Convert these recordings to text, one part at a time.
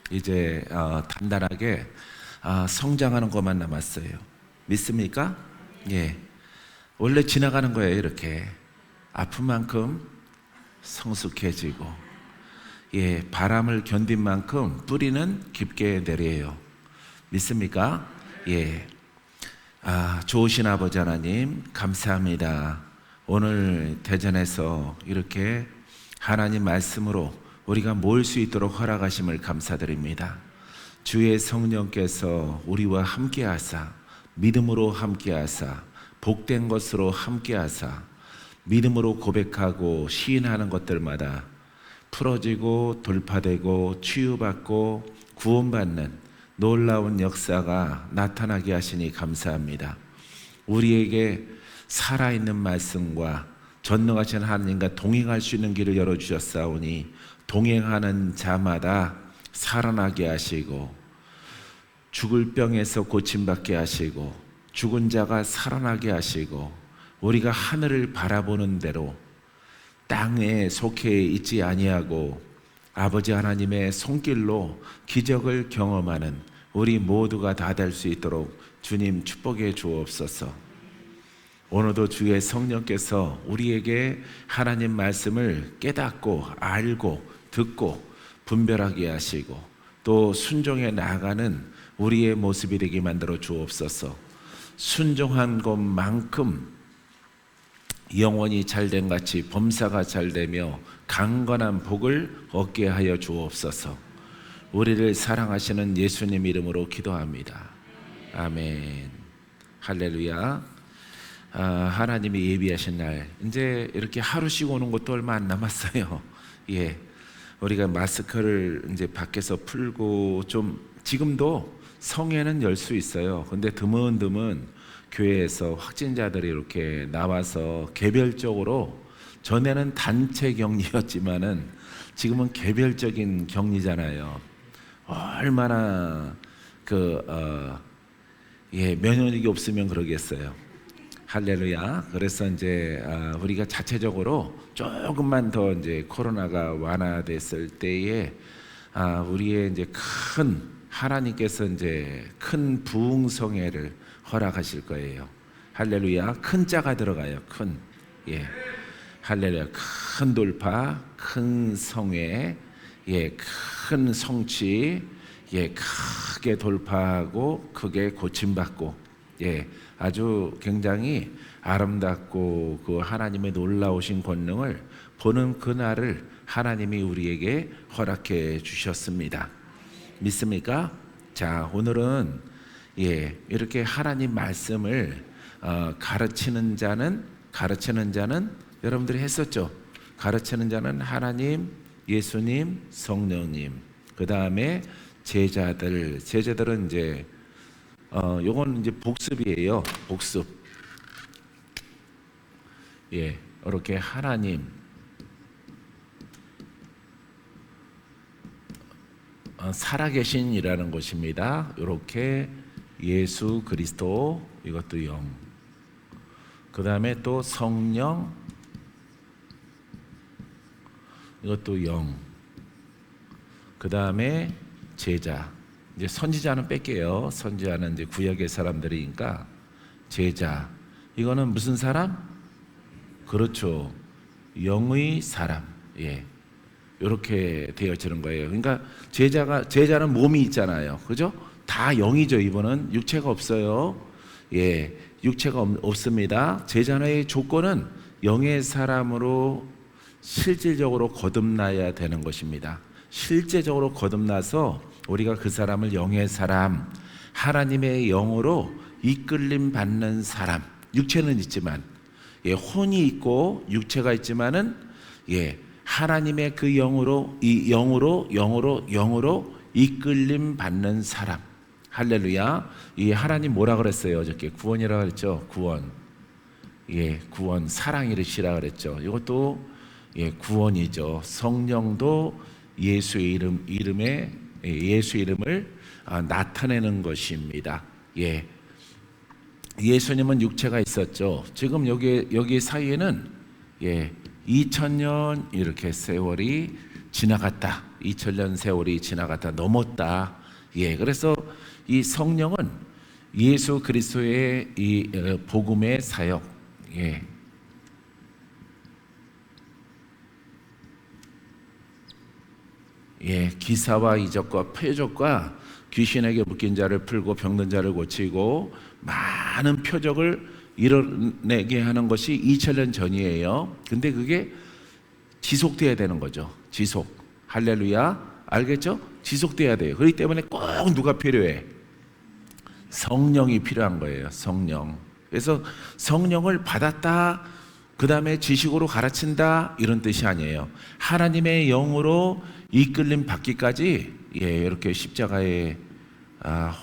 이제 단단하게 성장하는 것만 남았어요. 믿습니까? 예. 원래 지나가는 거예요. 이렇게 아픈 만큼 성숙해지고, 예, 바람을 견딘 만큼 뿌리는 깊게 내려요. 믿습니까? 예. 좋으신 아버지 하나님, 감사합니다. 오늘 대전에서 이렇게 하나님 말씀으로 우리가 모일 수 있도록 허락하심을 감사드립니다. 주의 성령께서 우리와 함께하사, 믿음으로 함께하사, 복된 것으로 함께하사, 믿음으로 고백하고 시인하는 것들마다 풀어지고 돌파되고 치유받고 구원받는 놀라운 역사가 나타나게 하시니 감사합니다. 우리에게 살아있는 말씀과 전능하신 하나님과 동행할 수 있는 길을 열어주셨사오니 동행하는 자마다 살아나게 하시고, 죽을 병에서 고침받게 하시고, 죽은 자가 살아나게 하시고, 우리가 하늘을 바라보는 대로 땅에 속해 있지 아니하고 아버지 하나님의 손길로 기적을 경험하는 우리 모두가 다 될 수 있도록 주님 축복해 주옵소서. 오늘도 주의 성령께서 우리에게 하나님 말씀을 깨닫고 알고 듣고 분별하게 하시고 또 순종해 나아가는 우리의 모습이 되게 만들어 주옵소서. 순종한 것만큼 영원히 잘된 같이 범사가 잘되며 강건한 복을 얻게 하여 주옵소서. 우리를 사랑하시는 예수님 이름으로 기도합니다. 아멘. 할렐루야. 하나님이 예비하신 날, 이제 이렇게 하루씩 오는 것도 얼마 안 남았어요. 예, 우리가 마스크를 이제 밖에서 풀고 좀 지금도 성회는 열 수 있어요. 근데 드문드문 교회에서 확진자들이 이렇게 나와서 개별적으로, 전에는 단체 격리였지만은 지금은 개별적인 격리잖아요. 얼마나 면역력이 없으면 그러겠어요. 할렐루야. 그래서 이제 우리가 자체적으로 조금만 더 이제 코로나가 완화됐을 때에 우리의 이제 큰 하나님께서 이제 큰 부흥성회를 허락하실 거예요. 할렐루야. 큰 자가 들어가요. 큰, 예, 할렐루야. 큰 돌파, 큰 성회, 예, 큰 성취, 예, 크게 돌파하고 크게 고침받고, 예, 아주 굉장히 아름답고 그 하나님의 놀라우신 권능을 보는 그날을 하나님이 우리에게 허락해 주셨습니다. 믿습니까? 자, 오늘은 예, 이렇게 하나님 말씀을 가르치는 자는 여러분들이 했었죠. 가르치는 자는 하나님, 예수님, 성령님, 그 다음에 제자들은 이제 요건 이제 복습이에요. 복습. 예, 이렇게 하나님, 살아계신이라는 것입니다. 이렇게 예수 그리스도, 이것도 영. 그 다음에 또 성령, 이것도 영. 그 다음에 제자. 이제 선지자는 뺄게요. 선지자는 이제 구약의 사람들이니까 제자. 이거는 무슨 사람? 그렇죠. 영의 사람. 예. 이렇게 되어지는 거예요. 그러니까 제자는 몸이 있잖아요. 그죠? 다 영이죠. 이분은 육체가 없어요. 예. 육체가 없습니다. 제자의 조건은 영의 사람으로 실질적으로 거듭나야 되는 것입니다. 실제적으로 거듭나서 우리가 그 사람을 영의 사람, 하나님의 영으로 이끌림 받는 사람. 육체는 있지만, 예, 혼이 있고 육체가 있지만은, 예, 하나님의 그 영으로 이끌림 받는 사람. 할렐루야. 이 하나님 뭐라 그랬어요? 어저께 구원이라 그랬죠. 구원. 예, 구원, 사랑 이르시라 그랬죠. 이것도 예, 구원이죠. 성령도 예수의 예수 이름을 나타내는 것입니다. 예, 예수님은 육체가 있었죠. 지금 여기 사이에는 예, 2000년 이렇게 세월이 지나갔다. 2000년 세월이 지나갔다. 넘었다. 예, 그래서 이 성령은 예수 그리스도의 이 복음의 사역, 예, 예, 기사와 이적과 표적과 귀신에게 묶인 자를 풀고 병든 자를 고치고 많은 표적을 이뤄내게 하는 것이 2000년 전이에요. 근데 그게 지속돼야 되는 거죠. 지속. 할렐루야. 알겠죠? 지속돼야 돼요. 그렇기 때문에 꼭 누가 필요해? 성령이 필요한 거예요. 성령. 그래서 성령을 받았다, 그 다음에 지식으로 가르친다, 이런 뜻이 아니에요. 하나님의 영으로 이끌림 받기까지, 예, 이렇게 십자가의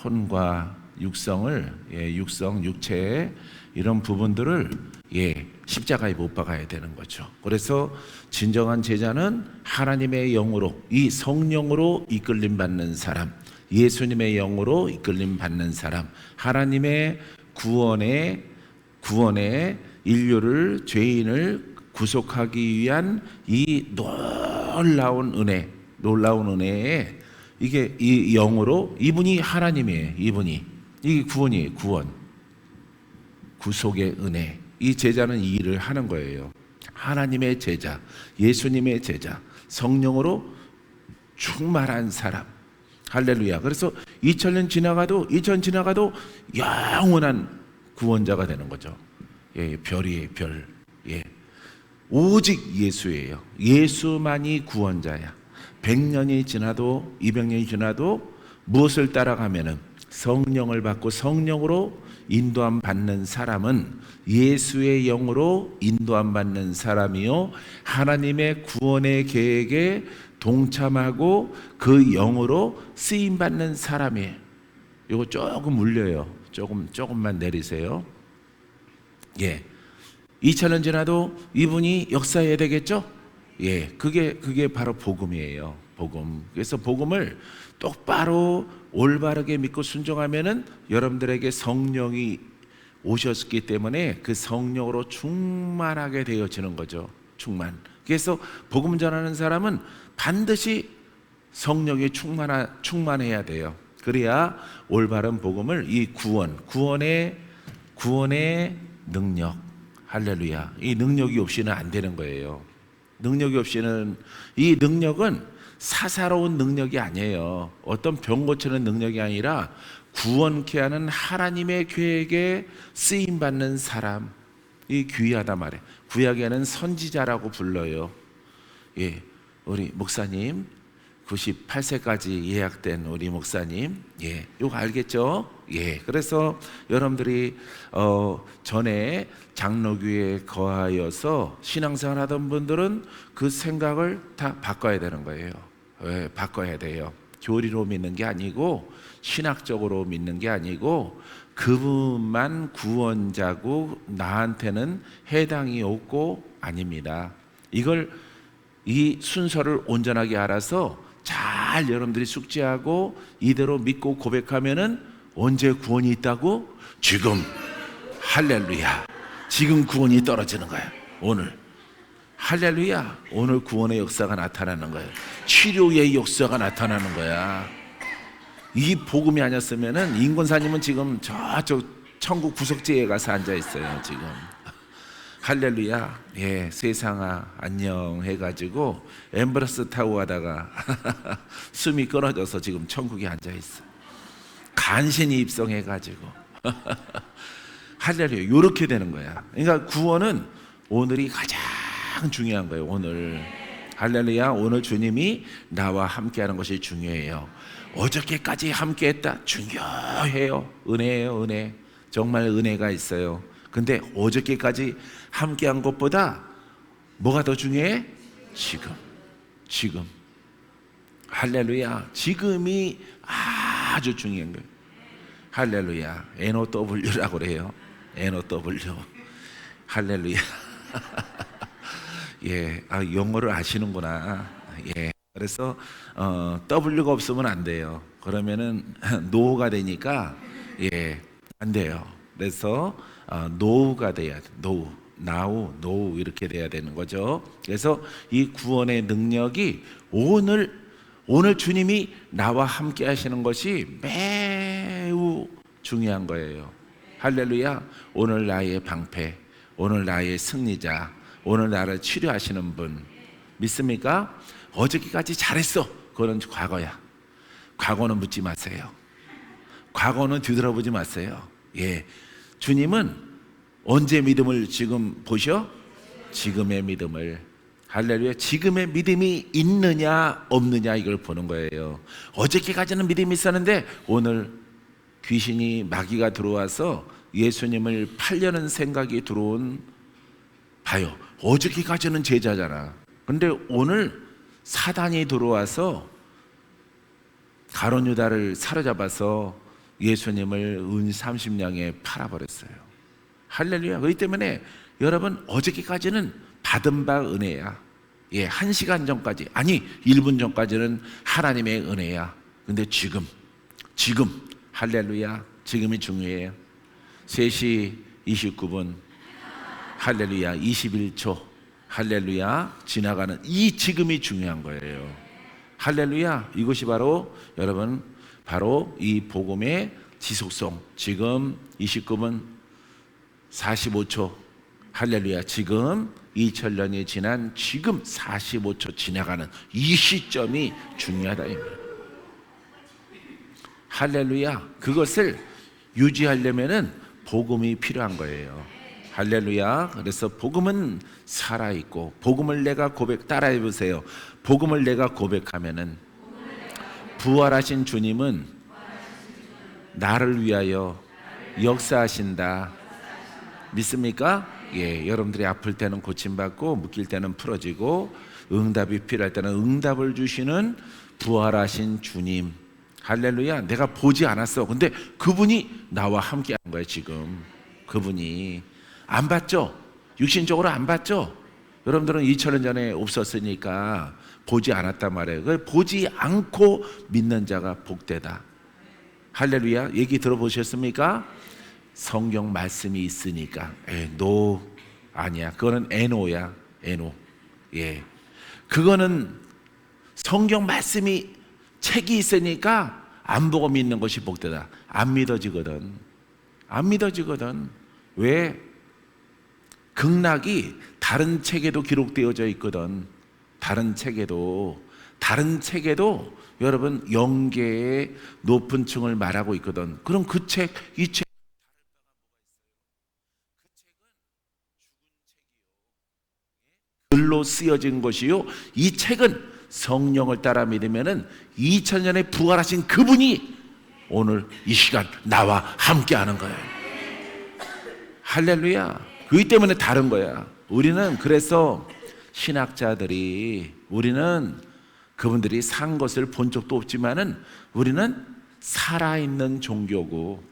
혼과 육성을, 예, 육성, 육체 이런 부분들을, 예, 십자가에 못 박아야 되는 거죠. 그래서 진정한 제자는 하나님의 영으로, 이 성령으로 이끌림 받는 사람, 예수님의 영으로 이끌림 받는 사람, 하나님의 구원의 인류를, 죄인을 구속하기 위한 이 놀라운 은혜에, 이게 이 영으로, 이분이 하나님이에요. 이게 구원이에요. 구속의 은혜. 이 제자는 이 일을 하는 거예요. 하나님의 제자, 예수님의 제자, 성령으로 충만한 사람. 할렐루야. 그래서 2000년 지나가도 영원한 구원자가 되는 거죠. 예, 별이에요, 별. 예. 오직 예수예요. 예수만이 구원자야. 100년이 지나도 200년이 지나도 무엇을 따라가면은, 성령을 받고 성령으로 인도함 받는 사람은 예수의 영으로 인도함 받는 사람이요, 하나님의 구원의 계획에 동참하고 그 영으로 쓰임 받는 사람이에요. 이거 조금 울려요. 조금만 내리세요. 예, 2000년 지나도 이분이 역사해야 되겠죠? 예, 그게 바로 복음이에요. 복음. 그래서 복음을 똑바로 올바르게 믿고 순종하면은 여러분들에게 성령이 오셨기 때문에 그 성령으로 충만하게 되어지는 거죠. 충만. 그래서 복음 전하는 사람은 반드시 성령이 충만해야 돼요. 그래야 올바른 복음을, 이 구원의 능력, 할렐루야, 이 능력이 없이는 안 되는 거예요. 능력이 없이는, 이 능력은 사사로운 능력이 아니에요. 어떤 병 고치는 능력이 아니라 구원케 하는 하나님의 계획에 쓰임 받는 사람, 이 귀하다 말이에요. 구약에는 선지자라고 불러요. 예, 우리 목사님 98세까지 예약된 우리 목사님, 예, 이거 알겠죠? 예, 그래서 여러분들이 전에 장로교에 거하여서 신앙생활 하던 분들은 그 생각을 다 바꿔야 되는 거예요. 예, 바꿔야 돼요. 교리로 믿는 게 아니고, 신학적으로 믿는 게 아니고, 그분만 구원자고 나한테는 해당이 없고 아닙니다. 이 순서를 온전하게 알아서 잘 여러분들이 숙지하고 이대로 믿고 고백하면은, 언제 구원이 있다고? 지금. 할렐루야. 지금 구원이 떨어지는 거야. 오늘. 할렐루야. 오늘 구원의 역사가 나타나는 거예요. 치료의 역사가 나타나는 거야. 이 복음이 아니었으면은 인권사님은 지금 저쪽 천국 구석지에 가서 앉아 있어요. 지금. 할렐루야. 예, 세상아 안녕 해가지고 엠브러스 타고 가다가 숨이 끊어져서 지금 천국에 앉아 있어. 간신히 입성해가지고. 할렐루야. 이렇게 되는 거야. 그러니까 구원은 오늘이 가장 중요한 거예요. 오늘. 할렐루야. 오늘 주님이 나와 함께하는 것이 중요해요. 어저께까지 함께했다, 중요해요. 은혜예요, 은혜. 정말 은혜가 있어요. 근데 어저께까지 함께한 것보다 뭐가 더 중요해? 지금. 할렐루야. 지금이 아주 중요한 거예요. 할렐루야. NOW라고 그래요. NOW. 할렐루야. 예, 영어를 아시는구나. 예, 그래서 W가 없으면 안 돼요. 그러면은 노가 되니까, 예, 안 돼요. 그래서 노우가 돼야 돼. 노우. now, no 이렇게 돼야 되는 거죠. 그래서 이 구원의 능력이 오늘 주님이 나와 함께 하시는 것이 매우 중요한 거예요. 할렐루야. 오늘 나의 방패, 오늘 나의 승리자, 오늘 나를 치료하시는 분 믿습니까? 어저께까지 잘했어. 그건 과거야. 과거는 묻지 마세요. 과거는 뒤돌아보지 마세요. 예, 주님은 언제 믿음을 지금 보셔? 지금의 믿음을. 할렐루야. 지금의 믿음이 있느냐 없느냐 이걸 보는 거예요. 어저께까지는 믿음이 있었는데 오늘 귀신이 마귀가 들어와서 예수님을 팔려는 생각이 들어온, 봐요, 어저께까지는 제자잖아. 근데 오늘 사단이 들어와서 가룟 유다를 사로잡아서 예수님을 은 30냥에 팔아버렸어요. 할렐루야. 그렇기 때문에 여러분 어저께까지는 받은 바 은혜야. 예, 1시간 전까지, 아니 1분 전까지는 하나님의 은혜야. 근데 지금 할렐루야, 지금이 중요해요. 3시 29분 할렐루야, 21초 할렐루야, 지나가는 이 지금이 중요한 거예요. 할렐루야. 이것이 바로 여러분 바로 이 복음의 지속성. 지금 29분 45초 할렐루야. 지금 2000년이 지난 지금 45초 지나가는 이 시점이 중요하다. 할렐루야. 그것을 유지하려면은 복음이 필요한 거예요. 할렐루야. 그래서 복음은 살아있고, 복음을 내가 따라해 보세요. 복음을 내가 고백하면은 부활하신 주님은 나를 위하여 역사하신다. 믿습니까? 예, 여러분들이 아플 때는 고침받고 묶일 때는 풀어지고 응답이 필요할 때는 응답을 주시는 부활하신 주님. 할렐루야. 내가 보지 않았어. 근데 그분이 나와 함께 하는 거예요. 지금 그분이. 안 봤죠? 육신적으로 안 봤죠? 여러분들은 2000년 전에 없었으니까 보지 않았단 말이에요. 보지 않고 믿는 자가 복되다. 할렐루야. 얘기 들어보셨습니까? 성경 말씀이 있으니까. 노 아니야. 그거는 에노야. 에노. 예. 그거는 성경 말씀이 책이 있으니까 안 보고 믿는 것이 복되다. 안 믿어지거든. 안 믿어지거든. 왜? 극락이 다른 책에도 기록되어져 있거든. 다른 책에도 여러분 영계의 높은 층을 말하고 있거든. 그럼 그 책, 이 책, 글로 쓰여진 것이요, 이 책은 성령을 따라 믿으면은 2000년에 부활하신 그분이 오늘 이 시간 나와 함께 하는 거예요. 할렐루야. 그렇기 때문에 다른 거야. 우리는 그래서 신학자들이, 우리는 그분들이 산 것을 본 적도 없지만은 우리는 살아있는 종교고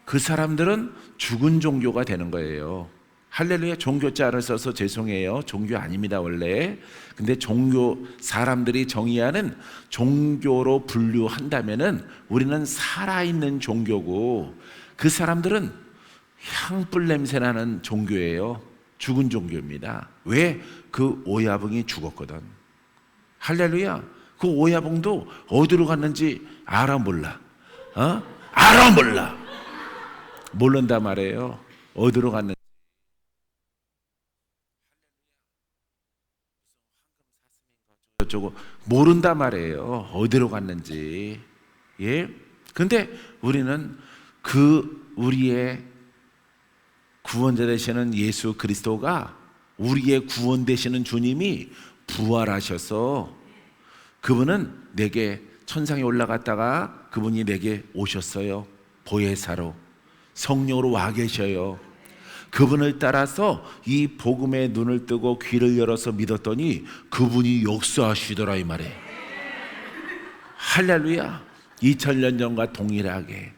그 사람들은 죽은 종교가 되는 거예요. 할렐루야. 종교자를 써서 죄송해요. 종교 아닙니다 원래. 근데 종교, 사람들이 정의하는 종교로 분류한다면은 우리는 살아있는 종교고 그 사람들은 향불 냄새 나는 종교예요. 죽은 종교입니다. 왜? 그 오야붕이 죽었거든. 할렐루야. 그 오야붕도 어디로 갔는지 알아 몰라? 알아 몰라. 모른단 말이에요. 어디로 갔는지. 저거 모른단 말이에요. 어디로 갔는지. 예. 근데 우리는 우리의 구원자 되시는 예수 그리스도가, 우리의 구원 되시는 주님이 부활하셔서 그분은 내게 천상에 올라갔다가 그분이 내게 오셨어요. 보혜사로 성령으로 와 계셔요. 그분을 따라서 이 복음의 눈을 뜨고 귀를 열어서 믿었더니 그분이 역사하시더라 이 말이에요. 할렐루야. 2000년 전과 동일하게.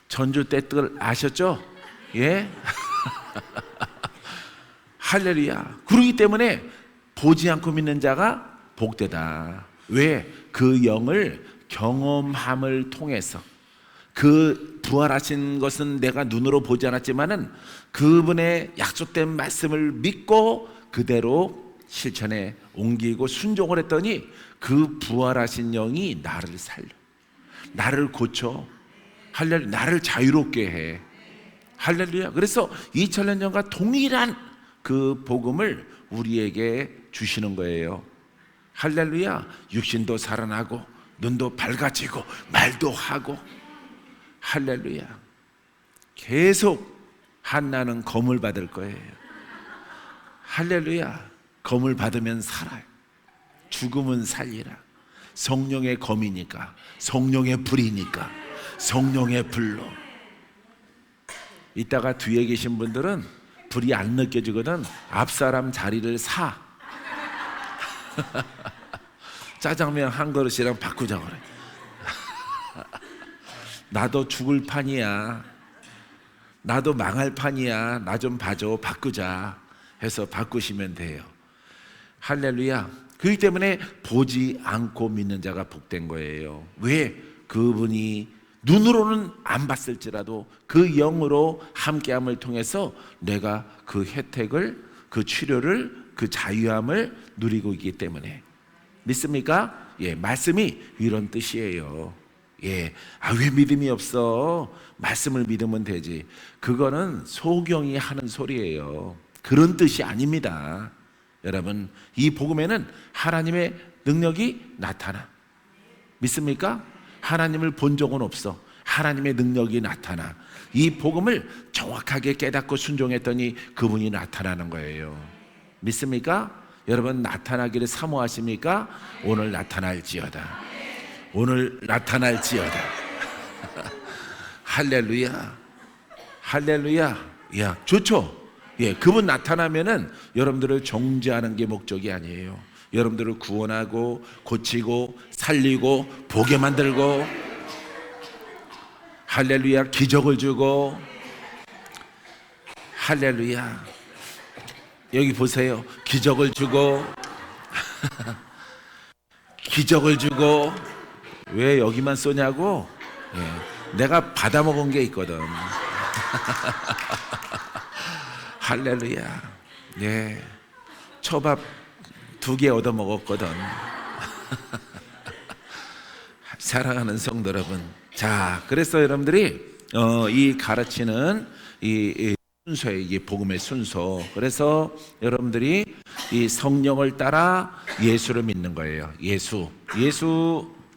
전주 때뜰 아셨죠? 예? 할렐루야. 그러기 때문에 보지 않고 믿는 자가 복되다. 왜? 그 영을 경험함을 통해서, 그 부활하신 것은 내가 눈으로 보지 않았지만은 그분의 약속된 말씀을 믿고 그대로 실천에 옮기고 순종을 했더니 그 부활하신 영이 나를 살려, 나를 고쳐, 할렐루야, 나를 자유롭게 해. 할렐루야. 그래서 2000년 전과 동일한 그 복음을 우리에게 주시는 거예요. 할렐루야. 육신도 살아나고 눈도 밝아지고 말도 하고, 할렐루야. 계속 한나는 검을 받을 거예요. 할렐루야. 검을 받으면 살아요. 죽음은 살리라. 성령의 검이니까, 성령의 불이니까, 성령의 불로. 이따가 뒤에 계신 분들은 불이 안 느껴지거든. 앞사람 자리를 사. 짜장면 한 그릇이랑 바꾸자 그래. 나도 죽을 판이야, 나도 망할 판이야, 나 좀 봐줘, 바꾸자 해서 바꾸시면 돼요. 할렐루야. 그렇기 때문에 보지 않고 믿는 자가 복된 거예요. 왜? 그분이 눈으로는 안 봤을지라도 그 영으로 함께함을 통해서 내가 그 혜택을, 그 치료를, 그 자유함을 누리고 있기 때문에. 믿습니까? 예, 말씀이 이런 뜻이에요. 예, 왜 믿음이 없어? 말씀을 믿으면 되지. 그거는 소경이 하는 소리예요. 그런 뜻이 아닙니다. 여러분, 이 복음에는 하나님의 능력이 나타나. 믿습니까? 하나님을 본 적은 없어. 하나님의 능력이 나타나. 이 복음을 정확하게 깨닫고 순종했더니 그분이 나타나는 거예요. 믿습니까? 여러분, 나타나기를 사모하십니까? 오늘 나타날지어다. 오늘 나타날지어다. 할렐루야. 할렐루야. 야, 좋죠? 예, 그분 나타나면은 여러분들을 정죄하는 게 목적이 아니에요. 여러분들을 구원하고 고치고 살리고 보게 만들고, 할렐루야, 기적을 주고, 할렐루야. 여기 보세요. 기적을 주고 기적을 주고. 왜 여기만 쏘냐고? 예, 내가 받아먹은 게 있거든. 할렐루야. 예, 초밥 2개 얻어먹었거든. 사랑하는 성도 여러분, 자, 그래서 여러분들이 이 가르치는 이 순서의, 이 복음의 순서. 그래서 여러분들이 이 성령을 따라 예수를 믿는 거예요. 예수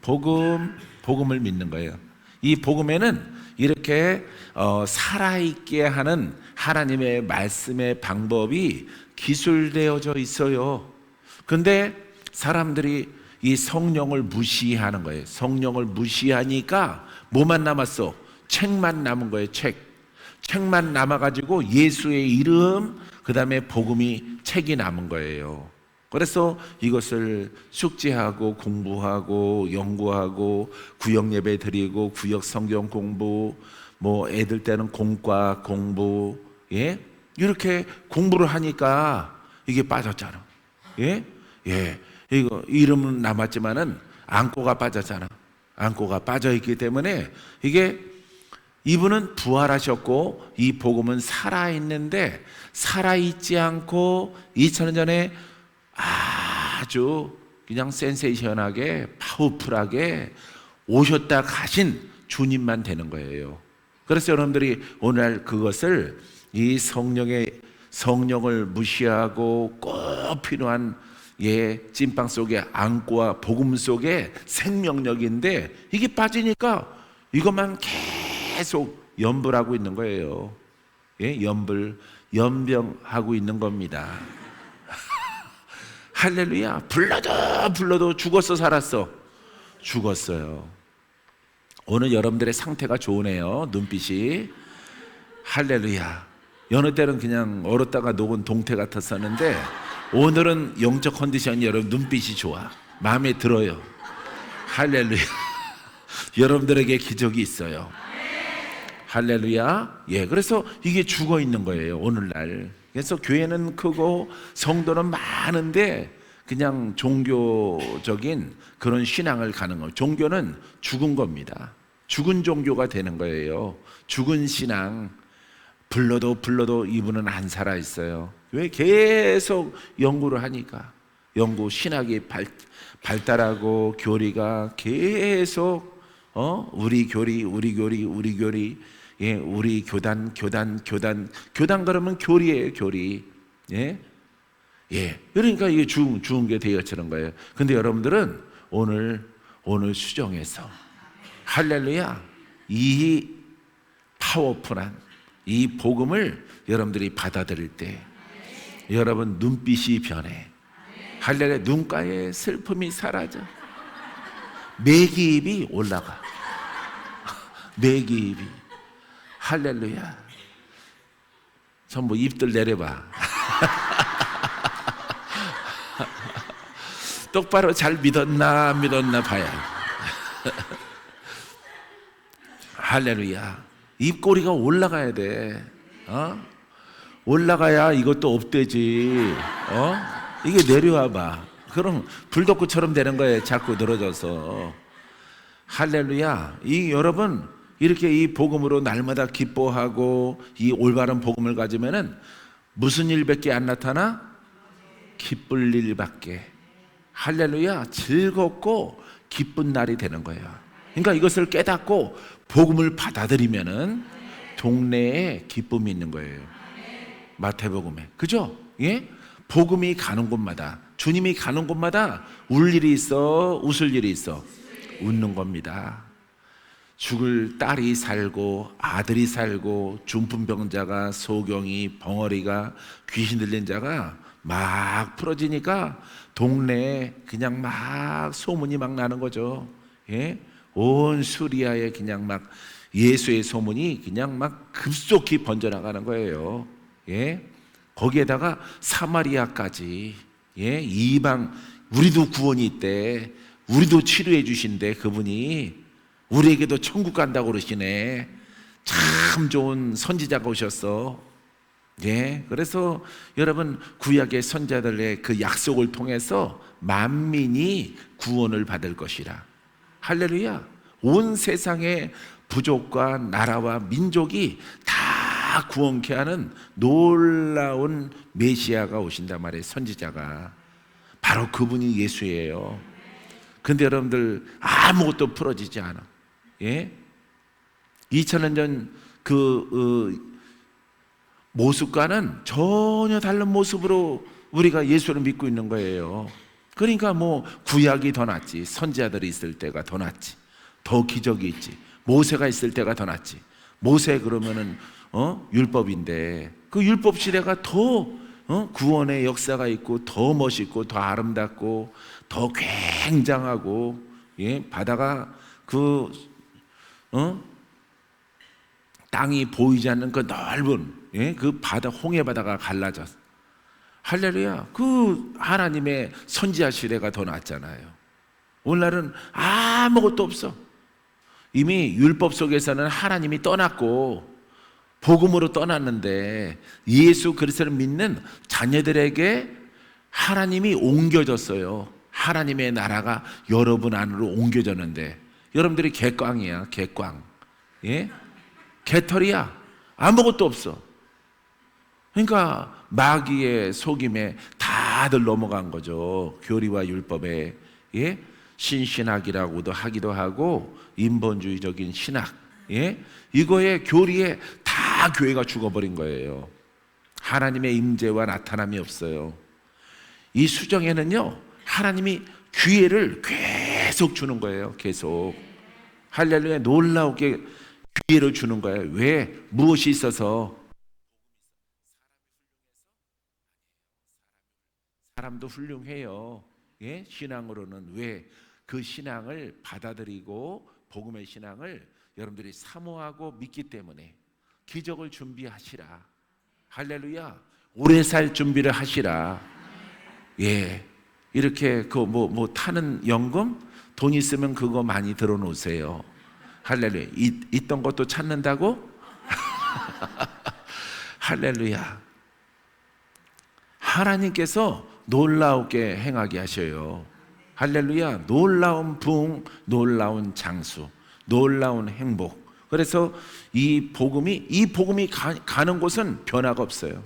복음을 믿는 거예요. 이 복음에는 이렇게 살아있게 하는 하나님의 말씀의 방법이 기술되어져 있어요. 근데 사람들이 이 성령을 무시하는 거예요. 성령을 무시하니까 뭐만 남았어? 책만 남은 거예요. 책만 남아가지고 예수의 이름, 그 다음에 복음이, 책이 남은 거예요. 그래서 이것을 숙지하고 공부하고 연구하고 구역 예배 드리고 구역 성경 공부, 뭐 애들 때는 공과 공부, 예, 이렇게 공부를 하니까 이게 빠졌잖아. 예, 이거 이름은 남았지만은 안고가 빠졌잖아. 안고가 빠져 있기 때문에 이게, 이분은 부활하셨고 이 복음은 살아있는데 살아있지 않고 2000년 전에 아주 그냥 센세이션하게 파워풀하게 오셨다 가신 주님만 되는 거예요. 그래서 여러분들이 오늘 그것을, 이 성령을 무시하고 꼭 필요한 찐빵 속에 안고와 복음 속에 생명력인데 이게 빠지니까 이것만 계속 염불하고 있는 거예요. 예, 연병하고 있는 겁니다. 할렐루야. 불러도 죽었어, 살았어? 죽었어요. 오늘 여러분들의 상태가 좋으네요. 눈빛이. 할렐루야. 여느 때는 그냥 얼었다가 녹은 동태 같았었는데 오늘은 영적 컨디션이, 여러분 눈빛이 좋아. 마음에 들어요. 할렐루야. 여러분들에게 기적이 있어요. 할렐루야. 예, 그래서 이게 죽어 있는 거예요, 오늘날. 그래서 교회는 크고 성도는 많은데 그냥 종교적인 그런 신앙을 가는 거예요. 종교는 죽은 겁니다. 죽은 종교가 되는 거예요. 죽은 신앙. 불러도 이분은 안 살아 있어요. 왜? 계속 연구를 하니까. 연구, 신학이 발달하고 교리가 계속 우리 교리, 예, 우리 교단 그러면 교리예요, 교리. 예, 예. 그러니까 이게 죽은 게 되어지는 거예요. 근데 여러분들은 오늘 수정해서 할렐루야, 이 파워풀한 이 복음을 여러분들이 받아들일 때 여러분 눈빛이 변해. 할렐루야, 눈가에 슬픔이 사라져. 매기입이 올라가. 매기입이. 할렐루야. 전부 입들 내려봐. 똑바로 잘 믿었나 안 믿었나 봐야. 할렐루야. 입꼬리가 올라가야 돼. 올라가야 이것도 없대지. 이게 내려와 봐. 그럼 불독구처럼 되는 거예요. 자꾸 늘어져서. 할렐루야. 여러분 이렇게 이 복음으로 날마다 기뻐하고 이 올바른 복음을 가지면은 무슨 일밖에 안 나타나? 기쁠 일밖에. 할렐루야. 즐겁고 기쁜 날이 되는 거예요. 그러니까 이것을 깨닫고 복음을 받아들이면은 동네에 기쁨이 있는 거예요. 마태복음에. 그죠? 예? 복음이 가는 곳마다, 주님이 가는 곳마다 울 일이 있어, 웃을 일이 있어. 웃는 겁니다. 죽을 딸이 살고 아들이 살고 중풍병자가, 소경이, 벙어리가, 귀신 들린 자가 막 풀어지니까 동네에 그냥 막 소문이 막 나는 거죠. 예? 온 수리아에 그냥 막 예수의 소문이 그냥 막 급속히 번져나가는 거예요. 예? 거기에다가 사마리아까지, 예? 이방, 우리도 구원이 있대. 우리도 치료해 주신대. 그분이 우리에게도 천국 간다고 그러시네. 참 좋은 선지자가 오셨어. 예, 그래서 여러분 구약의 선자들의 그 약속을 통해서 만민이 구원을 받을 것이라. 할렐루야. 온 세상의 부족과 나라와 민족이 다 구원케 하는 놀라운 메시아가 오신단 말이에요. 선지자가. 바로 그분이 예수예요. 근데 여러분들 아무것도 풀어지지 않아. 예? 2000년 전 모습과는 전혀 다른 모습으로 우리가 예수를 믿고 있는 거예요. 그러니까 뭐 구약이 더 낫지, 선지자들이 있을 때가 더 낫지, 더 기적이 있지, 모세가 있을 때가 더 낫지. 모세 그러면은 율법인데 그 율법 시대가 더 구원의 역사가 있고 더 멋있고 더 아름답고 더 굉장하고, 예? 바다가 땅이 보이지 않는 그 넓은, 예? 그 바다, 홍해 바다가 갈라졌어. 할렐루야. 그 하나님의 선지자 시대가 더 낫잖아요. 오늘날은 아무것도 없어. 이미 율법 속에서는 하나님이 떠났고 복음으로 떠났는데 예수 그리스도를 믿는 자녀들에게 하나님이 옮겨졌어요. 하나님의 나라가 여러분 안으로 옮겨졌는데 여러분들이 객광이야. 객광. 예? 개털이야. 아무것도 없어. 그러니까 마귀의 속임에 다들 넘어간 거죠. 교리와 율법에. 예? 신신학이라고도 하기도 하고 인본주의적인 신학, 예? 이거에 교리에 다 교회가 죽어버린 거예요. 하나님의 임재와 나타남이 없어요. 이 수정에는요 하나님이 기회를 계속 주는 거예요. 계속. 할렐루야. 놀라우게 기회를 주는 거예요. 왜? 무엇이 있어서? 사람도 훌륭해요. 예? 신앙으로는. 왜? 그 신앙을 받아들이고 복음의 신앙을 여러분들이 사모하고 믿기 때문에 기적을 준비하시라. 할렐루야. 오래 살 준비를 하시라. 예. 이렇게 타는 연금 돈 있으면 그거 많이 들어놓으세요. 할렐루야. 있던 것도 찾는다고? 할렐루야. 하나님께서 놀라우게 행하게 하셔요. 할렐루야. 놀라운 부흥, 놀라운 장수, 놀라운 행복. 그래서 이 복음이 가는 곳은 변화가 없어요.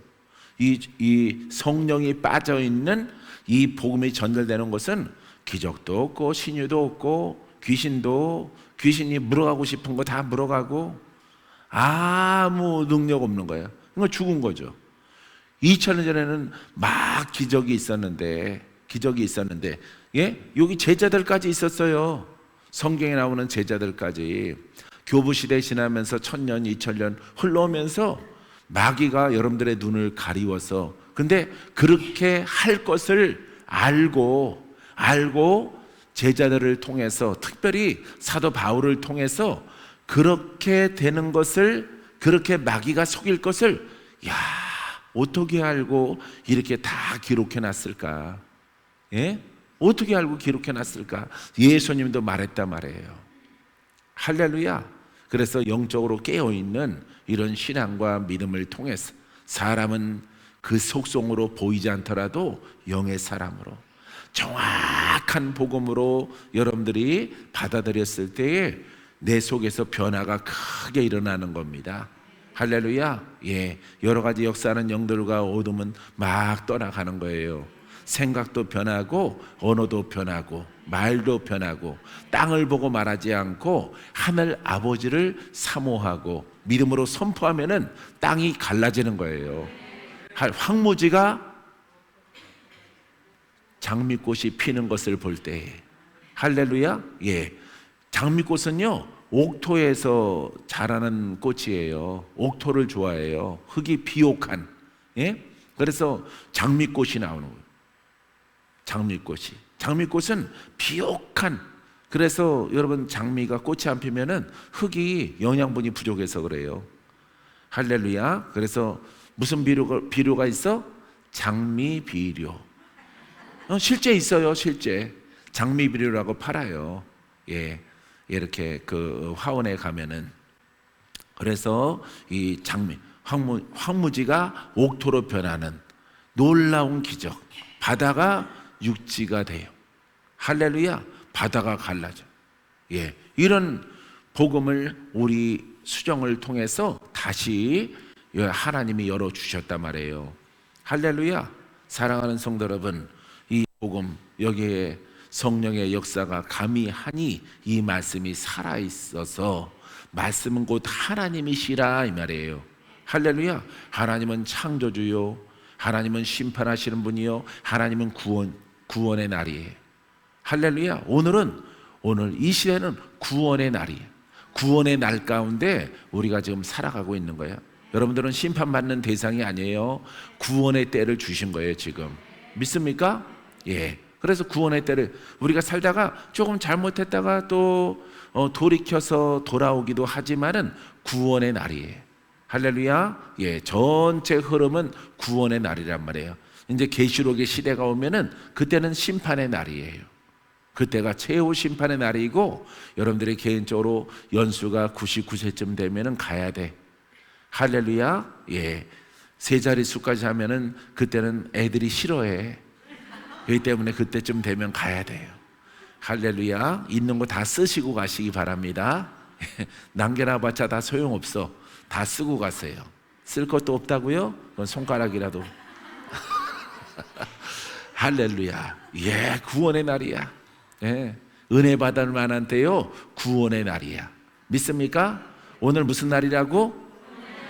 이 성령이 빠져 있는 이 복음이 전달되는 곳은 기적도 없고 신유도 없고 귀신이 물어가고 싶은 거 다 물어가고 아무 능력 없는 거예요. 그러니까 죽은 거죠. 2000년 전에는 막 기적이 있었는데 예? 여기 제자들까지 있었어요. 성경에 나오는 제자들까지. 교부시대 지나면서 1000년, 2000년 흘러오면서 마귀가 여러분들의 눈을 가리워서, 근데 그렇게 할 것을 알고 제자들을 통해서, 특별히 사도 바울을 통해서 그렇게 되는 것을, 그렇게 마귀가 속일 것을 어떻게 알고 이렇게 다 기록해 놨을까? 예? 어떻게 알고 기록해 놨을까? 예수님도 말했단 말이에요. 할렐루야. 그래서 영적으로 깨어있는 이런 신앙과 믿음을 통해서 사람은 그 속성으로 보이지 않더라도 영의 사람으로 정확한 복음으로 여러분들이 받아들였을 때에 내 속에서 변화가 크게 일어나는 겁니다. 할렐루야. 예, 여러 가지 역사하는 영들과 어둠은 막 떠나가는 거예요. 생각도 변하고 언어도 변하고 말도 변하고 땅을 보고 말하지 않고 하늘 아버지를 사모하고 믿음으로 선포하면은 땅이 갈라지는 거예요. 황무지가 장미꽃이 피는 것을 볼 때, 할렐루야. 예, 장미꽃은요 옥토에서 자라는 꽃이에요. 옥토를 좋아해요. 흙이 비옥한. 예? 그래서 장미꽃이 나오는 거예요. 장미꽃은 비옥한. 그래서 여러분 장미가 꽃이 안 피면은 흙이 영양분이 부족해서 그래요. 할렐루야. 그래서 무슨 비료가 있어? 장미 비료. 실제 있어요. 실제 장미 비료라고 팔아요. 예, 이렇게 그 화원에 가면은. 그래서 이 황무지가 옥토로 변하는 놀라운 기적. 바다가 육지가 돼요. 할렐루야. 바다가 갈라져. 예, 이런 복음을 우리 수정을 통해서 다시 하나님이 열어주셨단 말이에요. 할렐루야. 사랑하는 성도 여러분, 이 복음, 여기에 성령의 역사가 가미하니 이 말씀이 살아있어서, 말씀은 곧 하나님이시라 이 말이에요. 할렐루야. 하나님은 창조주요, 하나님은 심판하시는 분이요, 하나님은 구원의 날이에요. 할렐루야. 오늘 이 시대는 구원의 날이에요. 구원의 날 가운데 우리가 지금 살아가고 있는 거예요. 여러분들은 심판받는 대상이 아니에요. 구원의 때를 주신 거예요 지금. 믿습니까? 예. 그래서 구원의 때를, 우리가 살다가 조금 잘못했다가 또 돌이켜서 돌아오기도 하지만은 구원의 날이에요. 할렐루야. 예, 전체 흐름은 구원의 날이란 말이에요. 이제 계시록의 시대가 오면은 그때는 심판의 날이에요. 그때가 최후 심판의 날이고, 여러분들이 개인적으로 연수가 99세쯤 되면은 가야 돼. 할렐루야. 예, 세 자릿수까지 하면은 그때는 애들이 싫어해. 그렇기 때문에 그때쯤 되면 가야 돼요. 할렐루야. 있는 거 다 쓰시고 가시기 바랍니다. 남겨놔봤자 다 소용없어. 다 쓰고 가세요. 쓸 것도 없다고요? 그건 손가락이라도. 할렐루야. 예, 구원의 날이야. 예, 은혜 받을 만한 때요, 구원의 날이야. 믿습니까? 오늘 무슨 날이라고?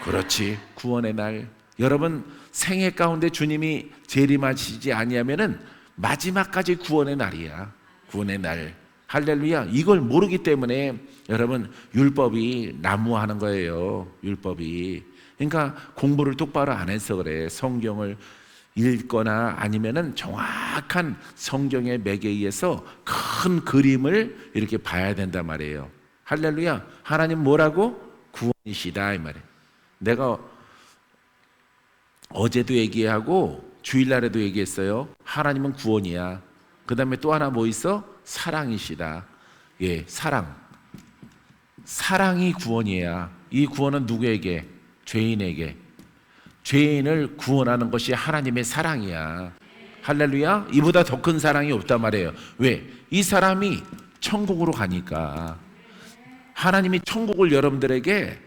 그렇지, 구원의 날. 여러분 생애 가운데 주님이 재림하시지 아니하면은 마지막까지 구원의 날이야. 구원의 날. 할렐루야. 이걸 모르기 때문에 여러분 율법이 난무하는 거예요. 율법이. 그러니까 공부를 똑바로 안 해서 그래. 성경을 읽거나 아니면은 정확한 성경의 맥에 의해서 큰 그림을 이렇게 봐야 된단 말이에요. 할렐루야. 하나님 뭐라고? 구원이시다 이 말이에요. 내가 어제도 얘기하고 주일날에도 얘기했어요. 하나님은 구원이야. 그 다음에 또 하나 뭐 있어? 사랑이시다. 예, 사랑이 구원이야. 이 구원은 누구에게? 죄인에게. 죄인을 구원하는 것이 하나님의 사랑이야. 할렐루야. 이보다 더 큰 사랑이 없단 말이에요. 왜? 이 사람이 천국으로 가니까. 하나님이 천국을 여러분들에게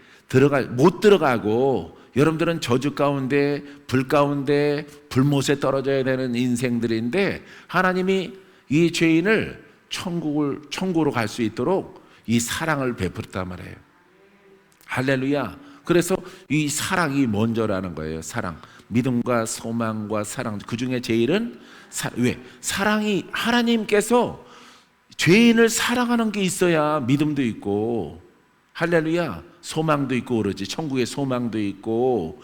못 들어가고 여러분들은 저주 가운데 불 가운데 불못에 떨어져야 되는 인생들인데 하나님이 이 죄인을 천국으로 갈 수 있도록 이 사랑을 베풀었단 말이에요. 할렐루야. 그래서 이 사랑이 먼저라는 거예요. 사랑. 믿음과 소망과 사랑. 그 중에 제일은 왜? 사랑이 하나님께서 죄인을 사랑하는 게 있어야 믿음도 있고 할렐루야. 소망도 있고 그러지. 천국의 소망도 있고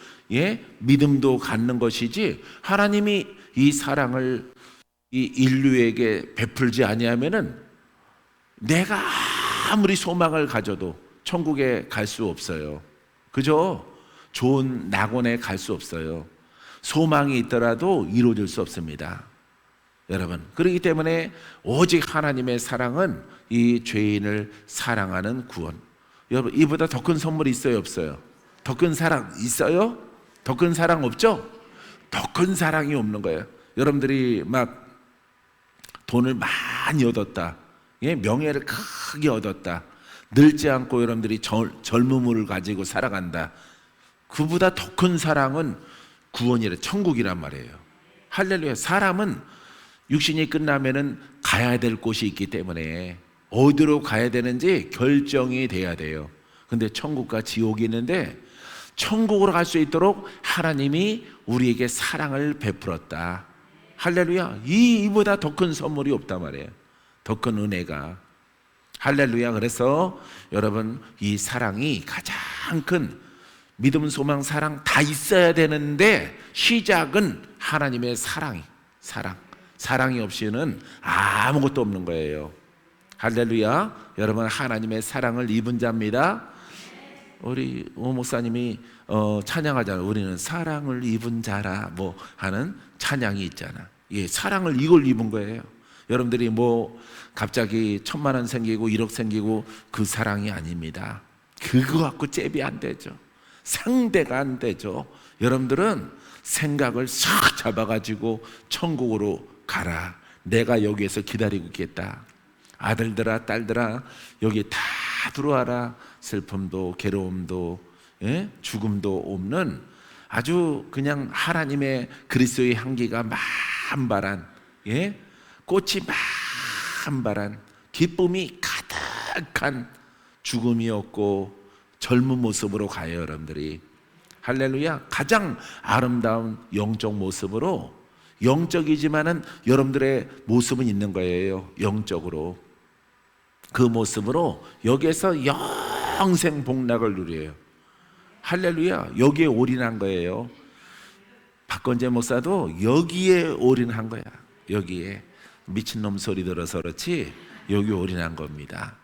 믿음도 갖는 것이지. 하나님이 이 사랑을 이 인류에게 베풀지 아니하면은 내가 아무리 소망을 가져도 천국에 갈 수 없어요. 그죠? 좋은 낙원에 갈 수 없어요. 소망이 있더라도 이루어질 수 없습니다. 여러분, 그렇기 때문에 오직 하나님의 사랑은 이 죄인을 사랑하는 구원. 여러분, 이보다 더 큰 선물이 있어요, 없어요? 더 큰 사랑 있어요? 더 큰 사랑 없죠? 더 큰 사랑이 없는 거예요. 여러분들이 막 돈을 많이 얻었다, 명예를 크게 얻었다, 늙지 않고 여러분들이 젊음을 가지고 살아간다. 그보다 더 큰 사랑은 구원이래, 천국이란 말이에요. 할렐루야. 사람은 육신이 끝나면은 가야 될 곳이 있기 때문에 어디로 가야 되는지 결정이 돼야 돼요. 근데 천국과 지옥이 있는데 천국으로 갈 수 있도록 하나님이 우리에게 사랑을 베풀었다. 할렐루야. 이보다 더 큰 선물이 없단 말이에요. 더 큰 은혜가. 할렐루야. 그래서 여러분, 이 사랑이 가장 큰 믿음, 소망, 사랑 다 있어야 되는데 시작은 하나님의 사랑이 없이는 아무것도 없는 거예요. 할렐루야. 여러분, 하나님의 사랑을 입은 자입니다. 우리 오 목사님이 찬양하잖아요. 우리는 사랑을 입은 자라 뭐 하는 찬양이 있잖아. 사랑을 이걸 입은 거예요. 여러분들이 뭐 갑자기 1,000만 원 생기고 1억 생기고 그 사랑이 아닙니다. 그거 갖고 잽이 안 되죠. 상대가 안 되죠. 여러분들은 생각을 싹 잡아가지고 천국으로 가라. 내가 여기에서 기다리고 있겠다. 아들들아, 딸들아, 여기 다 들어와라. 슬픔도 괴로움도 죽음도 없는 아주 그냥 하나님의 그리스도의 향기가 만발한 꽃이 만발한 기쁨이 가득한 죽음이 없고 젊은 모습으로 가요. 여러분들이 할렐루야. 가장 아름다운 영적 모습으로, 영적이지만은 여러분들의 모습은 있는 거예요. 영적으로 그 모습으로 여기에서 영생 복락을 누려요. 할렐루야. 여기에 올인한 거예요. 박건재 목사도 여기에 올인한 거야. 여기에 미친놈 소리 들어서 그렇지 여기 올인한 겁니다.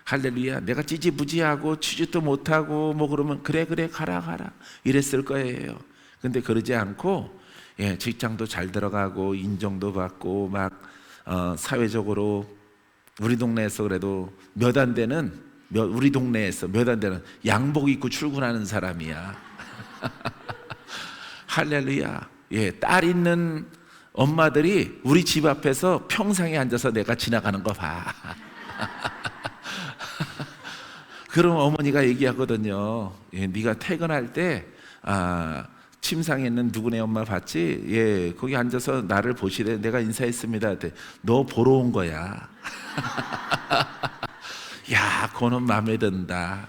할렐루야. 내가 찌지부지하고 취직도 못하고 뭐 그러면 그래 가라 이랬을 거예요. 근데 그러지 않고 직장도 잘 들어가고 인정도 받고 막 사회적으로 우리 동네에서 그래도 우리 동네에서 몇 안 되는 양복 입고 출근하는 사람이야. 할렐루야. 딸 있는 엄마들이 우리 집 앞에서 평상에 앉아서 내가 지나가는 거 봐. 그럼 어머니가 얘기하거든요. 네가 퇴근할 때 침상에 있는 누구네 엄마 봤지? 거기 앉아서 나를 보시래. 내가 인사했습니다. 너 보러 온 거야. 야, 그거는 마음에 든다.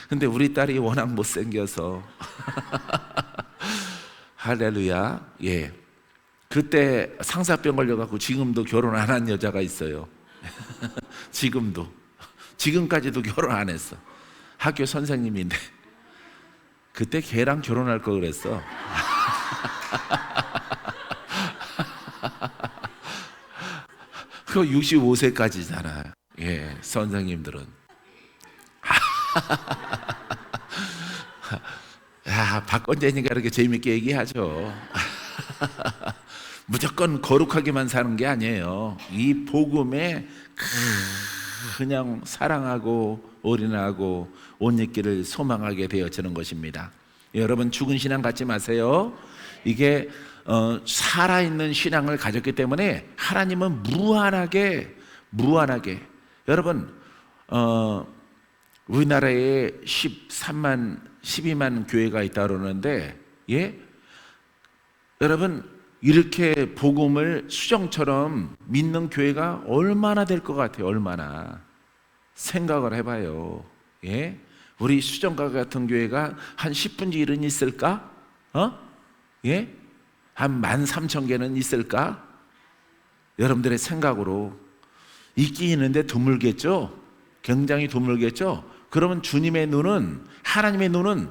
근데 우리 딸이 워낙 못생겨서 할렐루야. 그때 상사병 걸려갖고 지금도 결혼 안 한 여자가 있어요. 지금까지도 결혼 안 했어. 학교 선생님인데 그때 걔랑 결혼할 거 그랬어. 그거 65세까지잖아. 선생님들은. 야, 박건재니까 이렇게 재밌게 얘기하죠. 무조건 거룩하게만 사는 게 아니에요. 이 복음에 그냥 사랑하고 올인하고 옷 입기를 소망하게 되어지는 것입니다. 여러분, 죽은 신앙 갖지 마세요. 이게 살아있는 신앙을 가졌기 때문에 하나님은 무한하게 여러분, 우리나라에 12만 교회가 있다 그러는데, 예? 여러분, 이렇게 복음을 수정처럼 믿는 교회가 얼마나 될 것 같아요? 얼마나? 생각을 해봐요. 예? 우리 수정과 같은 교회가 한 10분의 1은 있을까? 예? 한 13,000개는 있을까? 여러분들의 생각으로 있긴 있는데 드물겠죠? 굉장히 드물겠죠? 그러면 주님의 눈은, 하나님의 눈은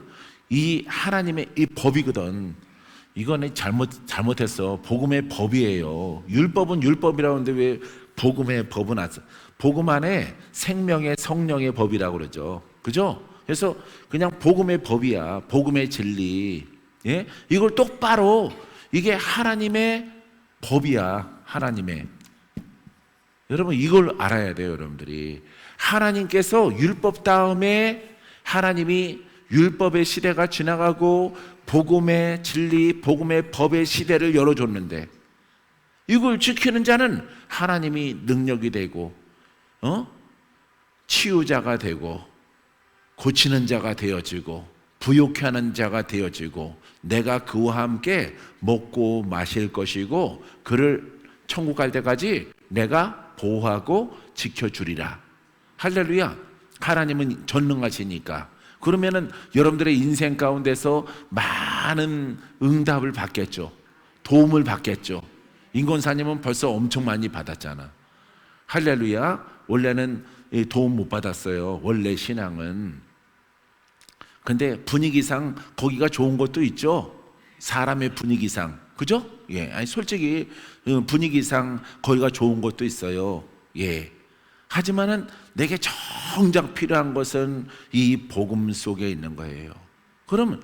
이 하나님의 이 법이거든. 이거는 잘못했어. 복음의 법이에요. 율법은 율법이라고 하는데 왜 복음의 법은 안 써? 복음 안에 생명의 성령의 법이라고 그러죠. 그죠? 그래서 그냥 복음의 법이야. 복음의 진리. 예? 이걸 똑바로, 이게 하나님의 법이야. 하나님의. 여러분, 이걸 알아야 돼요, 여러분들이. 하나님께서 율법 다음에 하나님이 율법의 시대가 지나가고 복음의 진리, 복음의 법의 시대를 열어줬는데, 이걸 지키는 자는 하나님이 능력이 되고, 치유자가 되고, 고치는 자가 되어지고, 부욕케 하는 자가 되어지고, 내가 그와 함께 먹고 마실 것이고, 그를 천국 갈 때까지 내가 보호하고 지켜주리라. 할렐루야. 하나님은 전능하시니까. 그러면은 여러분들의 인생 가운데서 많은 응답을 받겠죠. 도움을 받겠죠. 인권사님은 벌써 엄청 많이 받았잖아. 할렐루야. 원래는 도움 못 받았어요. 원래 신앙은. 근데 분위기상 거기가 좋은 것도 있죠. 사람의 분위기상. 그죠? 예. 아니, 솔직히 분위기상 거기가 좋은 것도 있어요. 예. 하지만은 내게 정작 필요한 것은 이 복음 속에 있는 거예요. 그러면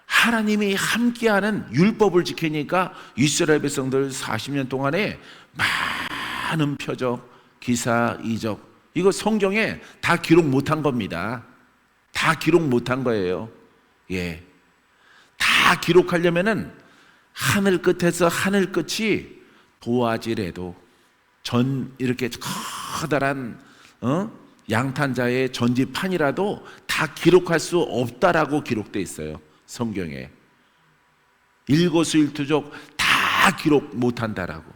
하나님이 함께하는 율법을 지키니까 이스라엘 백성들 40년 동안에 많은 표적, 기사, 이적, 이거 성경에 다 기록 못한 겁니다. 다 기록 못한 거예요. 예. 다 기록하려면은 하늘 끝에서 하늘 끝이 도화지래도 이렇게 커다란 양탄자의 전지판이라도 다 기록할 수 없다라고 기록되어 있어요. 성경에. 일거수일투족 다 기록 못한다라고.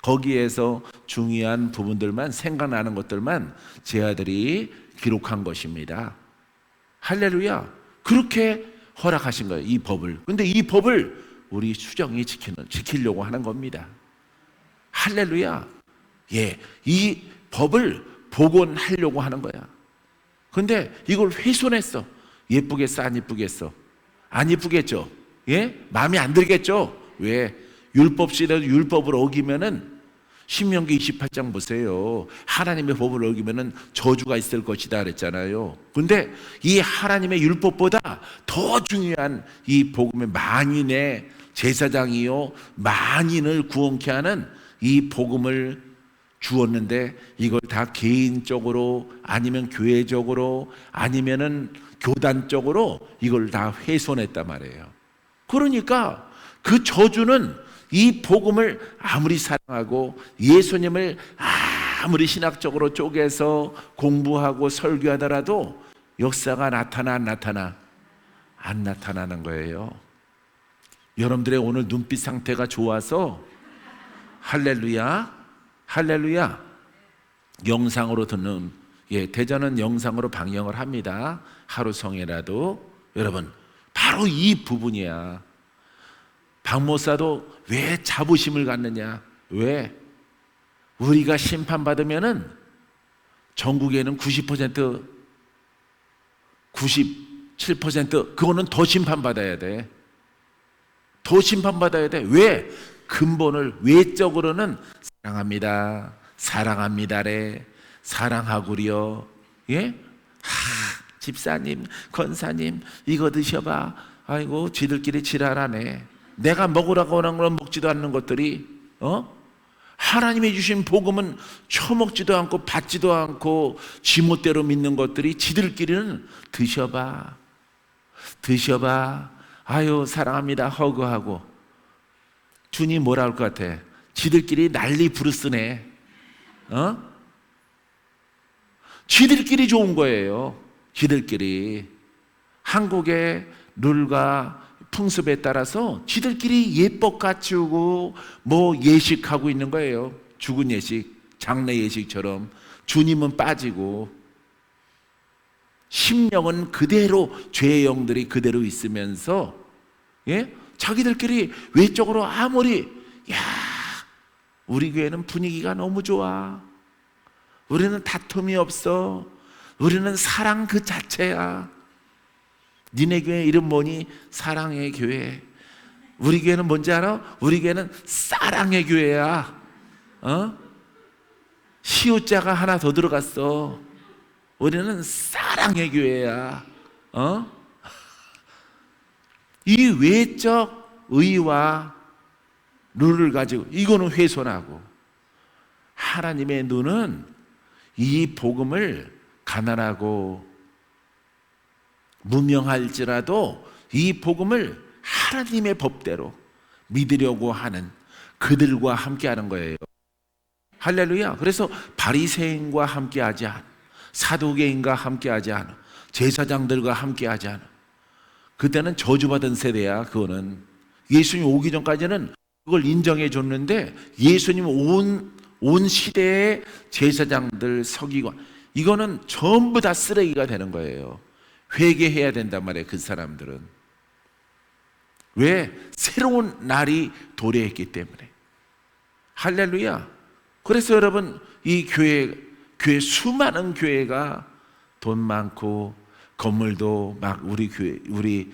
거기에서 중요한 부분들만, 생각나는 것들만 제 아들이 기록한 것입니다. 할렐루야. 그렇게 허락하신 거예요, 이 법을. 근데 이 법을 우리 수정이 지키려고 하는 겁니다. 할렐루야. 예, 이 법을 복원하려고 하는 거야. 근데 이걸 훼손했어. 예쁘겠어? 안 예쁘겠어? 안 예쁘겠죠? 예? 마음에 안 들겠죠? 왜? 율법 시대도 율법을 어기면은, 신명기 28장 보세요. 하나님의 법을 어기면은 저주가 있을 것이다 그랬잖아요. 근데 이 하나님의 율법보다 더 중요한 이 복음의 만인의 제사장이요, 만인을 구원케 하는 이 복음을 주었는데, 이걸 다 개인적으로 아니면 교회적으로 아니면은 교단적으로 이걸 다 훼손했단 말이에요. 그러니까 그 저주는 이 복음을 아무리 사랑하고 예수님을 아무리 신학적으로 쪼개서 공부하고 설교하더라도 역사가 안 나타나는 거예요. 여러분들의 오늘 눈빛 상태가 좋아서 할렐루야, 할렐루야. 영상으로 듣는, 예, 대전은 영상으로 방영을 합니다. 하루 성이라도. 여러분, 바로 이 부분이야. 박모사도 왜 자부심을 갖느냐? 왜? 우리가 심판받으면은 전국에는 90%, 97% 그거는 더 심판받아야 돼. 더 심판받아야 돼. 왜? 근본을 외적으로는 사랑합니다, 사랑합니다래, 사랑하구려. 예? 집사님, 권사님, 이거 드셔봐. 아이고, 지들끼리 지랄하네. 내가 먹으라고 하는 건 먹지도 않는 것들이, 하나님이 주신 복음은 처먹지도 않고 받지도 않고 지멋대로 믿는 것들이 지들끼리는 드셔봐, 드셔봐. 아유, 사랑합니다, 허그하고. 주님 뭐라 할 것 같아? 지들끼리 난리 부르스네. 지들끼리 좋은 거예요. 지들끼리. 한국의 룰과 풍습에 따라서 지들끼리 예법 갖추고 뭐 예식하고 있는 거예요. 죽은 예식, 장례 예식처럼. 주님은 빠지고 심령은 그대로, 죄의 영들이 그대로 있으면서, 예? 자기들끼리 외적으로 아무리, 야, 우리 교회는 분위기가 너무 좋아, 우리는 다툼이 없어, 우리는 사랑 그 자체야. 니네 교회 이름 뭐니? 사랑의 교회. 우리 교회는 뭔지 알아? 우리 교회는 사랑의 교회야. 시옷자가 하나 더 들어갔어. 우리는 사랑의 교회야. 이 외적 의와 룰을 가지고 이거는 훼손하고, 하나님의 눈은 이 복음을 가난하고 무명할지라도 이 복음을 하나님의 법대로 믿으려고 하는 그들과 함께하는 거예요. 할렐루야. 그래서 바리새인과 함께하지 않아, 사두개인과 함께하지 않아, 제사장들과 함께하지 않아. 그때는 저주받은 세대야. 그거는 예수님 오기 전까지는 그걸 인정해 줬는데, 예수님 온 시대의 제사장들, 서기관, 이거는 전부 다 쓰레기가 되는 거예요. 회개해야 된단 말이에요. 그 사람들은. 왜? 새로운 날이 도래했기 때문에. 할렐루야. 그래서 여러분, 이 교회 수많은 교회가 돈 많고 건물도 막 우리 교회, 우리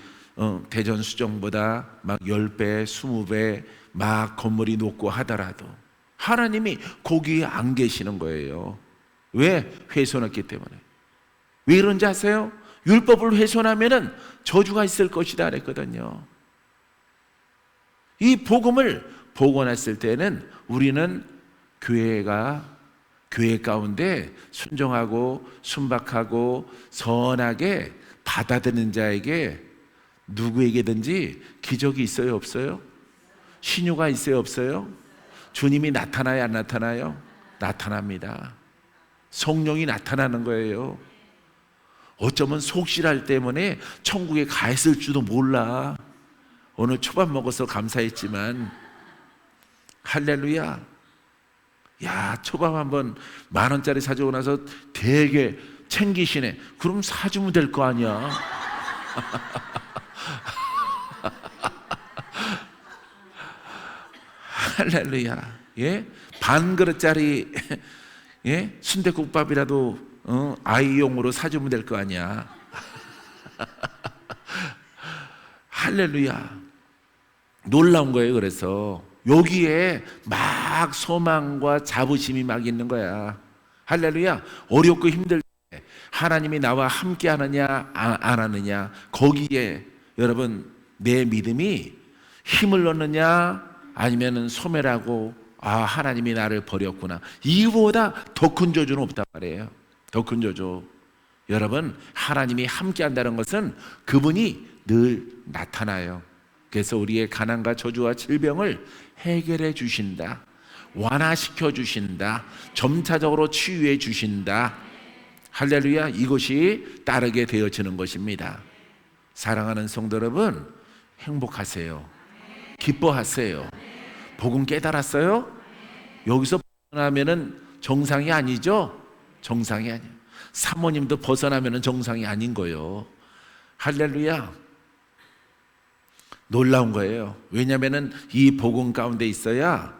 대전 수정보다 막 10배, 20배 막 건물이 높고 하더라도 하나님이 거기에 안 계시는 거예요. 왜? 훼손했기 때문에. 왜 그런지 아세요? 율법을 훼손하면은 저주가 있을 것이다 그랬거든요. 이 복음을 복원했을 때는 우리는 교회 가운데 순종하고 순박하고 선하게 받아들이는 자에게 누구에게든지 기적이 있어요, 없어요? 신유가 있어요, 없어요? 주님이 나타나요, 안 나타나요? 나타납니다. 성령이 나타나는 거예요. 어쩌면 속실할 때문에 천국에 가 있을지도 몰라. 오늘 초밥 먹어서 감사했지만, 할렐루야. 야, 초밥 한번 10,000원짜리 사주고 나서 되게 챙기시네. 그럼 사주면 될 거 아니야. 할렐루야. 예? 반 그릇짜리, 예? 순댓국밥이라도 아이용으로 사주면 될 거 아니야. 할렐루야. 놀라운 거예요. 그래서 여기에 막 소망과 자부심이 막 있는 거야. 할렐루야. 어렵고 힘들 때 하나님이 나와 함께 하느냐 안 하느냐, 거기에 여러분 내 믿음이 힘을 얻느냐 아니면 소멸하고, 아, 하나님이 나를 버렸구나, 이거보다 더 큰 저주는 없단 말이에요. 더 큰 저주. 여러분, 하나님이 함께 한다는 것은 그분이 늘 나타나요. 그래서 우리의 가난과 저주와 질병을 해결해 주신다, 완화시켜 주신다, 점차적으로 치유해 주신다. 할렐루야. 이것이 따르게 되어지는 것입니다. 사랑하는 성도 여러분, 행복하세요. 기뻐하세요. 복음 깨달았어요? 여기서 벗어나면은 정상이 아니죠? 정상이 아니에요. 사모님도 벗어나면은 정상이 아닌 거예요. 할렐루야. 놀라운 거예요. 왜냐하면은 이 복음 가운데 있어야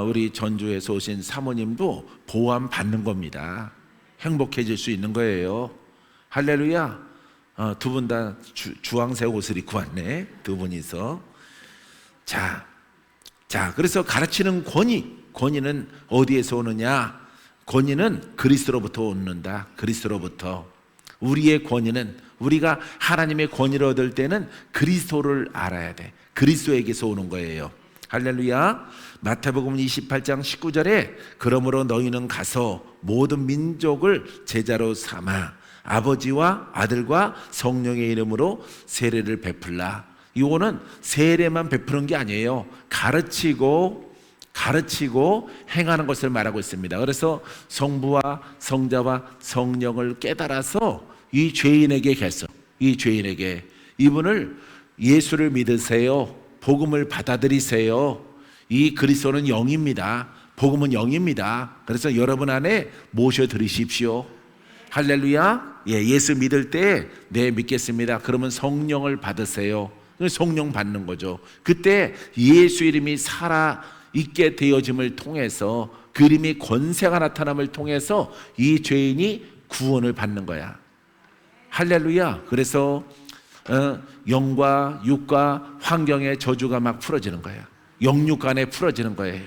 우리 전주에서 오신 사모님도 보호함 받는 겁니다. 행복해질 수 있는 거예요. 할렐루야. 두 분 다 주황색 옷을 입고 왔네. 두 분이서. 자, 그래서 가르치는 권위는 어디에서 오느냐? 권위는 그리스도로부터 얻는다. 그리스도로부터. 우리의 권위는, 우리가 하나님의 권위를 얻을 때는 그리스도를 알아야 돼. 그리스도에게서 오는 거예요. 할렐루야. 마태복음 28장 19절에 그러므로 너희는 가서 모든 민족을 제자로 삼아 아버지와 아들과 성령의 이름으로 세례를 베풀라. 이거는 세례만 베푸는 게 아니에요. 가르치고 가르치고 행하는 것을 말하고 있습니다. 그래서 성부와 성자와 성령을 깨달아서 이 죄인에게 계속, 이 죄인에게 이분을 예수를 믿으세요. 복음을 받아들이세요. 이 그리스도는 영입니다. 복음은 영입니다. 그래서 여러분 안에 모셔드리십시오. 할렐루야. 예수 믿을 때 네 믿겠습니다. 그러면 성령을 받으세요. 성령 받는 거죠. 그때 예수 이름이 살아있게 되어짐을 통해서 그 이름이 권세가 나타남을 통해서 이 죄인이 구원을 받는 거야. 할렐루야. 그래서 영과 육과 환경의 저주가 막 풀어지는 거예요. 영육 간에 풀어지는 거예요.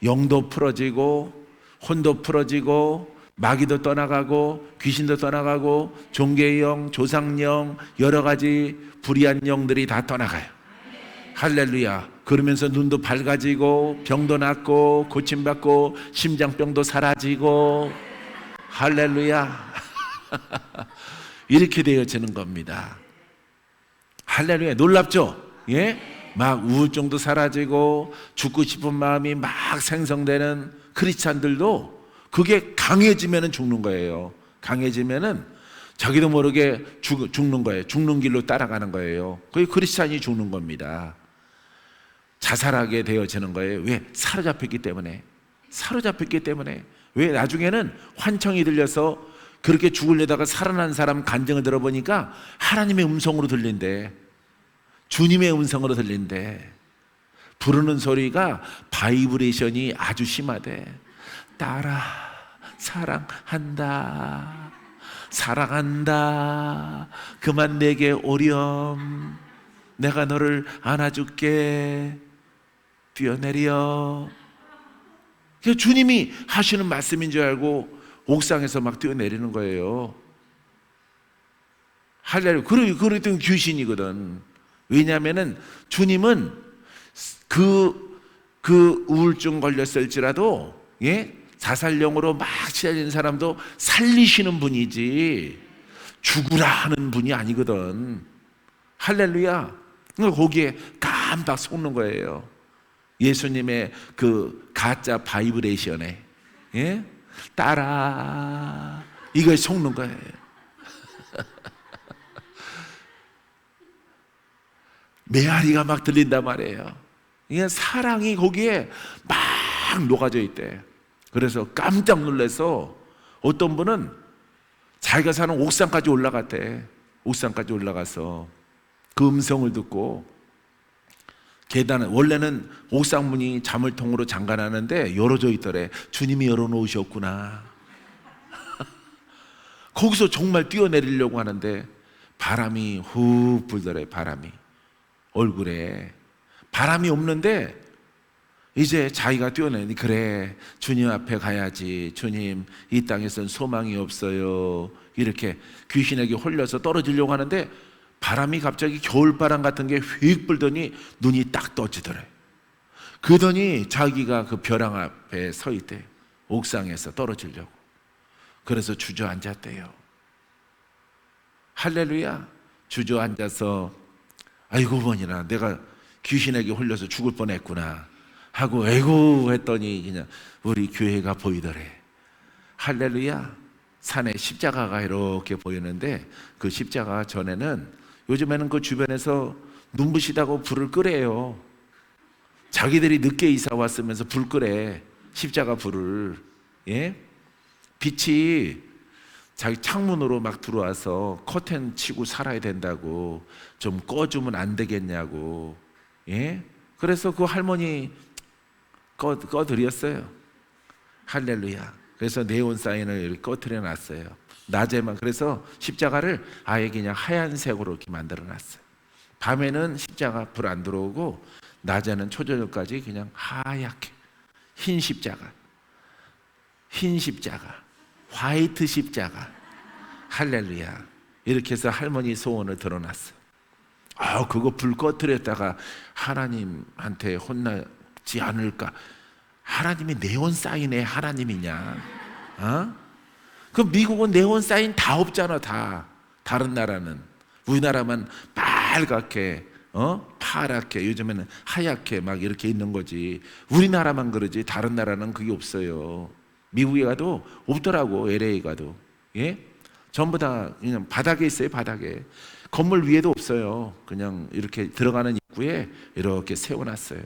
영도 풀어지고 혼도 풀어지고 마귀도 떠나가고 귀신도 떠나가고 종교의 영, 조상령, 여러 가지 불의한 영들이 다 떠나가요. 할렐루야. 그러면서 눈도 밝아지고 병도 낫고 고침받고 심장병도 사라지고 할렐루야. 이렇게 되어지는 겁니다. 할렐루야. 놀랍죠? 예? 막 우울증도 사라지고 죽고 싶은 마음이 막 생성되는 크리스찬들도 그게 강해지면 죽는 거예요. 강해지면은 자기도 모르게 죽는 거예요. 죽는 길로 따라가는 거예요. 그게 크리스찬이 죽는 겁니다. 자살하게 되어지는 거예요. 왜? 사로잡혔기 때문에. 사로잡혔기 때문에. 왜? 나중에는 환청이 들려서 그렇게 죽으려다가 살아난 사람 간증을 들어보니까 하나님의 음성으로 들린대. 주님의 음성으로 들린대. 부르는 소리가 바이브레이션이 아주 심하대. 딸아, 사랑한다. 사랑한다. 그만 내게 오렴. 내가 너를 안아줄게. 뛰어내려. 주님이 하시는 말씀인 줄 알고 옥상에서 막 뛰어내리는 거예요. 할렐루야. 그랬던 귀신이거든. 왜냐하면은 주님은 그 우울증 걸렸을지라도, 예? 자살령으로 막 치달리는 사람도 살리시는 분이지 죽으라 하는 분이 아니거든. 할렐루야. 거기에 깜빡 속는 거예요. 예수님의 그 가짜 바이브레이션에, 예? 따라 이거에 속는 거예요. 메아리가 막 들린단 말이에요. 이게 사랑이 거기에 막 녹아져 있대. 그래서 깜짝 놀라서 어떤 분은 자기가 사는 옥상까지 올라갔대. 옥상까지 올라가서 그 음성을 듣고 계단은 원래는 옥상 문이 자물통으로 잠가놨는데 열어져 있더래. 주님이 열어놓으셨구나. 거기서 정말 뛰어내리려고 하는데 바람이 훅 불더래. 바람이 얼굴에 바람이 없는데 이제 자기가 뛰어내니 그래 주님 앞에 가야지. 주님 이 땅에선 소망이 없어요. 이렇게 귀신에게 홀려서 떨어지려고 하는데 바람이 갑자기 겨울바람 같은 게 휙 불더니 눈이 딱 떠지더래. 그러더니 자기가 그 벼랑 앞에 서 있대. 옥상에서 떨어지려고. 그래서 주저앉았대요. 할렐루야. 주저앉아서 아이고 뭐니나 내가 귀신에게 홀려서 죽을 뻔했구나 하고 아이고 했더니 그냥 우리 교회가 보이더래. 할렐루야. 산에 십자가가 이렇게 보이는데 그 십자가 전에는 요즘에는 그 주변에서 눈부시다고 불을 끄래요. 자기들이 늦게 이사 왔으면서 불 끄래. 십자가 불을. 예? 빛이 자기 창문으로 막 들어와서 커튼 치고 살아야 된다고 좀 꺼주면 안 되겠냐고. 예? 그래서 그 할머니 꺼드렸어요. 할렐루야. 그래서 네온 사인을 이렇게 꺼트려 놨어요. 낮에만. 그래서 십자가를 아예 그냥 하얀색으로 이렇게 만들어 놨어요. 밤에는 십자가 불 안 들어오고 낮에는 초저녁까지 그냥 하얗게 흰 십자가, 흰 십자가, 화이트 십자가. 할렐루야. 이렇게 해서 할머니 소원을 드러났어요. 그거 불 꺼뜨렸다가 하나님한테 혼나지 않을까. 하나님이 네온 사인의 하나님이냐? 그 미국은 네온 사인 다 없잖아. 다. 다른 나라는. 우리나라만 빨갛게 파랗게, 요즘에는 하얗게 막 이렇게 있는 거지. 우리나라만 그러지 다른 나라는 그게 없어요. 미국에 가도 없더라고. LA 가도. 예? 전부 다 그냥 바닥에 있어요. 바닥에. 건물 위에도 없어요. 그냥 이렇게 들어가는 입구에 이렇게 세워놨어요.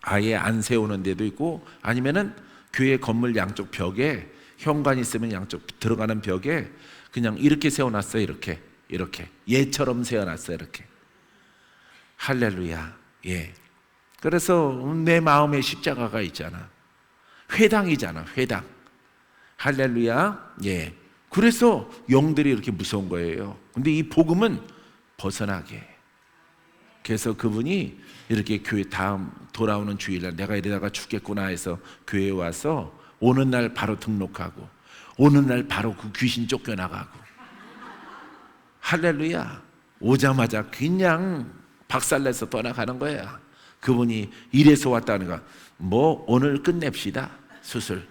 아예 안 세우는 데도 있고, 아니면은 교회 건물 양쪽 벽에 현관 있으면 양쪽 들어가는 벽에 그냥 이렇게 세워놨어요. 이렇게 예처럼 세워놨어요. 이렇게. 할렐루야. 예. 그래서 내 마음에 십자가가 있잖아. 회당이잖아. 회당. 할렐루야. 예. 그래서 영들이 이렇게 무서운 거예요. 근데 이 복음은 벗어나게. 그래서 그분이 이렇게 교회 다음 돌아오는 주일날 내가 이러다가 죽겠구나 해서 교회에 와서 오는 날 바로 등록하고 오는 날 바로 그 귀신 쫓겨나가고. 할렐루야. 오자마자 그냥 박살내서 떠나가는 거야. 그분이 이래서 왔다는 거. 뭐 오늘 끝냅시다. 수술.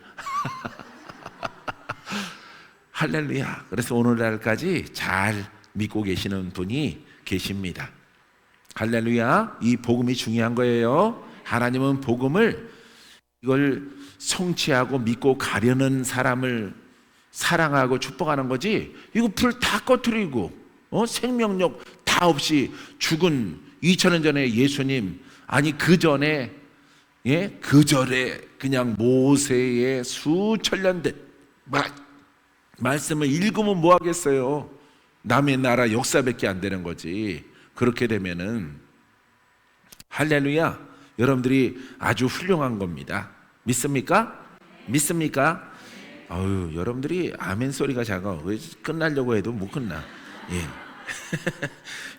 할렐루야. 그래서 오늘날까지 잘 믿고 계시는 분이 계십니다. 할렐루야. 이 복음이 중요한 거예요. 하나님은 복음을 이걸 성취하고 믿고 가려는 사람을 사랑하고 축복하는 거지. 이거 불 다 꺼트리고 생명력 다 없이 죽은 2000년 전에 예수님, 아니 그 전에 그 절에 그냥 모세의 수천년 된 말씀을 읽으면 뭐 하겠어요. 남의 나라 역사밖에 안 되는 거지. 그렇게 되면은 할렐루야. 여러분들이 아주 훌륭한 겁니다. 믿습니까? 믿습니까? 아유, 여러분들이 아멘 소리가 작아. 왜 끝나려고 해도 못 끝나. 예.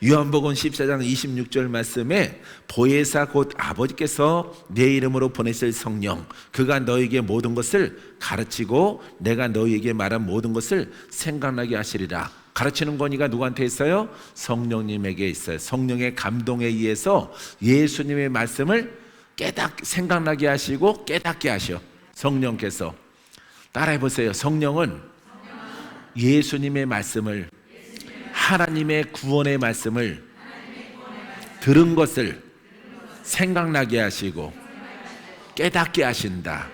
요한복음 14장 26절 말씀에 보혜사 곧 아버지께서 내 이름으로 보내실 성령, 그가 너에게 모든 것을 가르치고 내가 너에게 말한 모든 것을 생각나게 하시리라. 가르치는 권위가 누구한테 있어요? 성령님에게 있어요. 성령의 감동에 의해서 예수님의 말씀을 생각나게 하시고 깨닫게 하셔. 성령께서. 따라해 보세요. 성령은 예수님의 말씀을, 하나님의 구원의 말씀을 들은 것을 생각나게 하시고 깨닫게 하신다.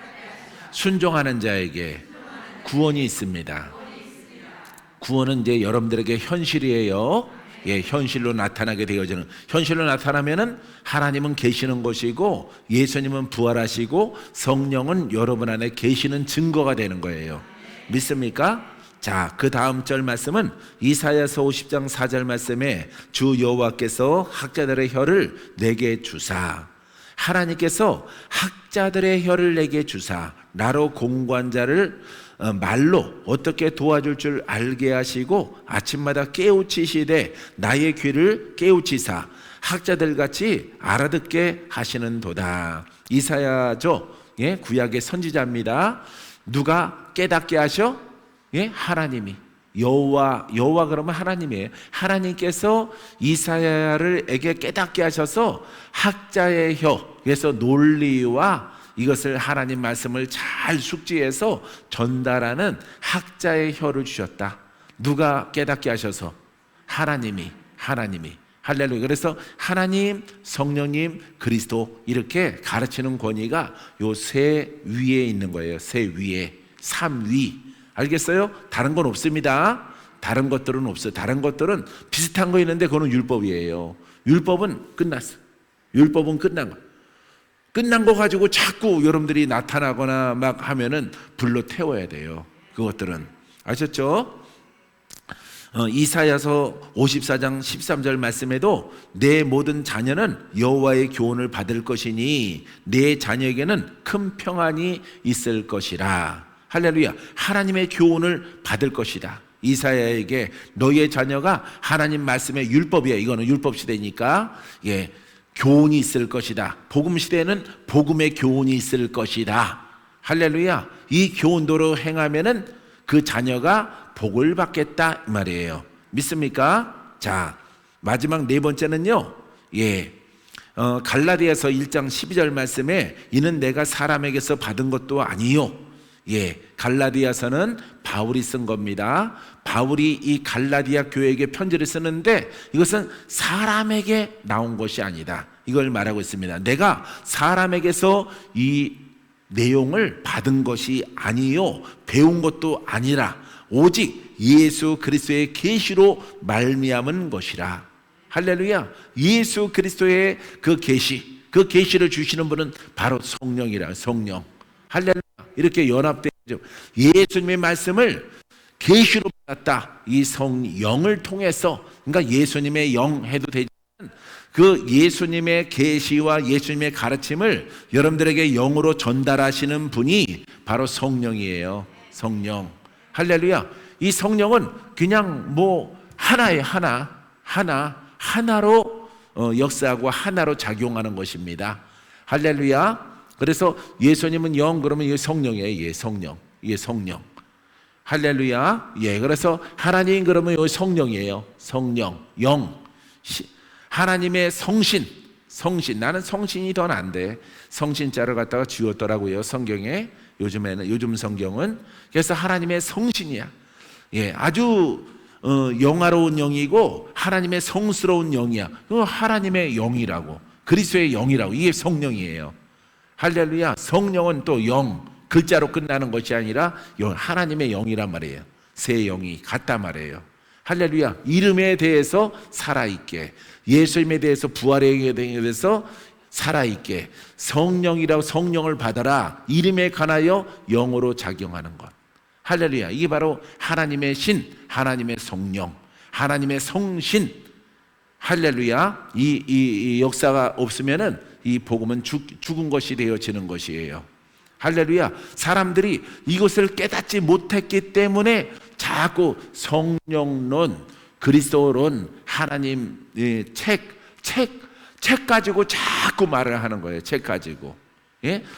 순종하는 자에게 구원이 있습니다. 구원은 이제 여러분들에게 현실이에요. 예, 현실로 나타나게 되어지는. 현실로 나타나면은 하나님은 계시는 것이고 예수님은 부활하시고 성령은 여러분 안에 계시는 증거가 되는 거예요. 믿습니까? 자, 그 다음 절 말씀은 이사야서 50장 4절 말씀에 주 여호와께서 학자들의 혀를 내게 주사, 하나님께서 학자들의 혀를 내게 주사 나로 공고한 자를 말로 어떻게 도와줄 줄 알게 하시고 아침마다 깨우치시되 나의 귀를 깨우치사 학자들같이 알아듣게 하시는도다. 이사야죠. 예, 구약의 선지자입니다. 누가 깨닫게 하셔? 예, 하나님이. 여호와 그러면 하나님이에요. 하나님께서 이사야를에게 깨닫게 하셔서 학자의 혀, 그래서 논리와 이것을 하나님 말씀을 잘 숙지해서 전달하는 학자의 혀를 주셨다. 누가 깨닫게 하셔서? 하나님이. 할렐루야. 그래서 하나님, 성령님, 그리스도 이렇게 가르치는 권위가 요 세 위에 있는 거예요. 세 위에. 삼위. 알겠어요? 다른 건 없습니다. 다른 것들은 없어요. 다른 것들은 비슷한 거 있는데 그거는 율법이에요. 율법은 끝났어. 율법은 끝난 거. 끝난 거 가지고 자꾸 여러분들이 나타나거나 막 하면은 불로 태워야 돼요. 그것들은. 아셨죠? 이사야서 54장 13절 말씀에도 내 모든 자녀는 여호와의 교훈을 받을 것이니 내 자녀에게는 큰 평안이 있을 것이라. 할렐루야. 하나님의 교훈을 받을 것이다. 이사야에게 너희의 자녀가 하나님 말씀의 율법이야. 이거는 율법 시대니까 예, 교훈이 있을 것이다. 복음 시대에는 복음의 교훈이 있을 것이다. 할렐루야. 이 교훈도로 행하면은 그 자녀가 복을 받겠다 이 말이에요. 믿습니까? 자, 마지막 네 번째는요. 예. 갈라디아서 1장 12절 말씀에 이는 내가 사람에게서 받은 것도 아니요 갈라디아서는 바울이 쓴 겁니다. 바울이 이 갈라디아 교회에게 편지를 쓰는데 이것은 사람에게 나온 것이 아니다, 이걸 말하고 있습니다. 내가 사람에게서 이 내용을 받은 것이 아니요 배운 것도 아니라 오직 예수 그리스도의 계시로 말미암은 것이라. 할렐루야. 예수 그리스도의 그 계시, 그 계시를 주시는 분은 바로 성령이라. 성령. 할렐루야. 이렇게 연합되죠. 예수님의 말씀을 계시로 받았다. 이 성령을 통해서, 그러니까 예수님의 영 해도 되지만 그 예수님의 계시와 예수님의 가르침을 여러분들에게 영으로 전달하시는 분이 바로 성령이에요. 성령. 할렐루야. 이 성령은 그냥 뭐 하나의 하나로 역사하고 하나로 작용하는 것입니다. 할렐루야. 그래서 예수님은 영, 그러면 이게 성령이에요. 성령. 이게 성령. 할렐루야. 그래서 하나님, 그러면 이게 성령이에요. 성령, 영. 하나님의 성신. 나는 성신이 더 난데 성신자를 갖다가 지웠더라고요, 성경에. 요즘 성경은. 그래서 하나님의 성신이야. 아주 영화로운 영이고 하나님의 성스러운 영이야. 하나님의 영이라고, 그리스도의 영이라고. 이게 성령이에요. 할렐루야. 성령은 또 영, 글자로 끝나는 것이 아니라 하나님의 영이란 말이에요. 세 영이 같단 말이에요. 할렐루야. 이름에 대해서 살아있게, 예수님에 대해서, 부활에 대해서 살아있게, 성령이라고 성령을 받아라. 이름에 관하여 영으로 작용하는 것. 할렐루야. 이게 바로 하나님의 신, 하나님의 성령, 하나님의 성신. 할렐루야. 이 역사가 없으면은 이 복음은 죽은 것이 되어지는 것이에요. 할렐루야. 사람들이 이것을 깨닫지 못했기 때문에 자꾸 성령론, 그리스도론, 하나님 책 가지고 자꾸 말을 하는 거예요. 책 가지고.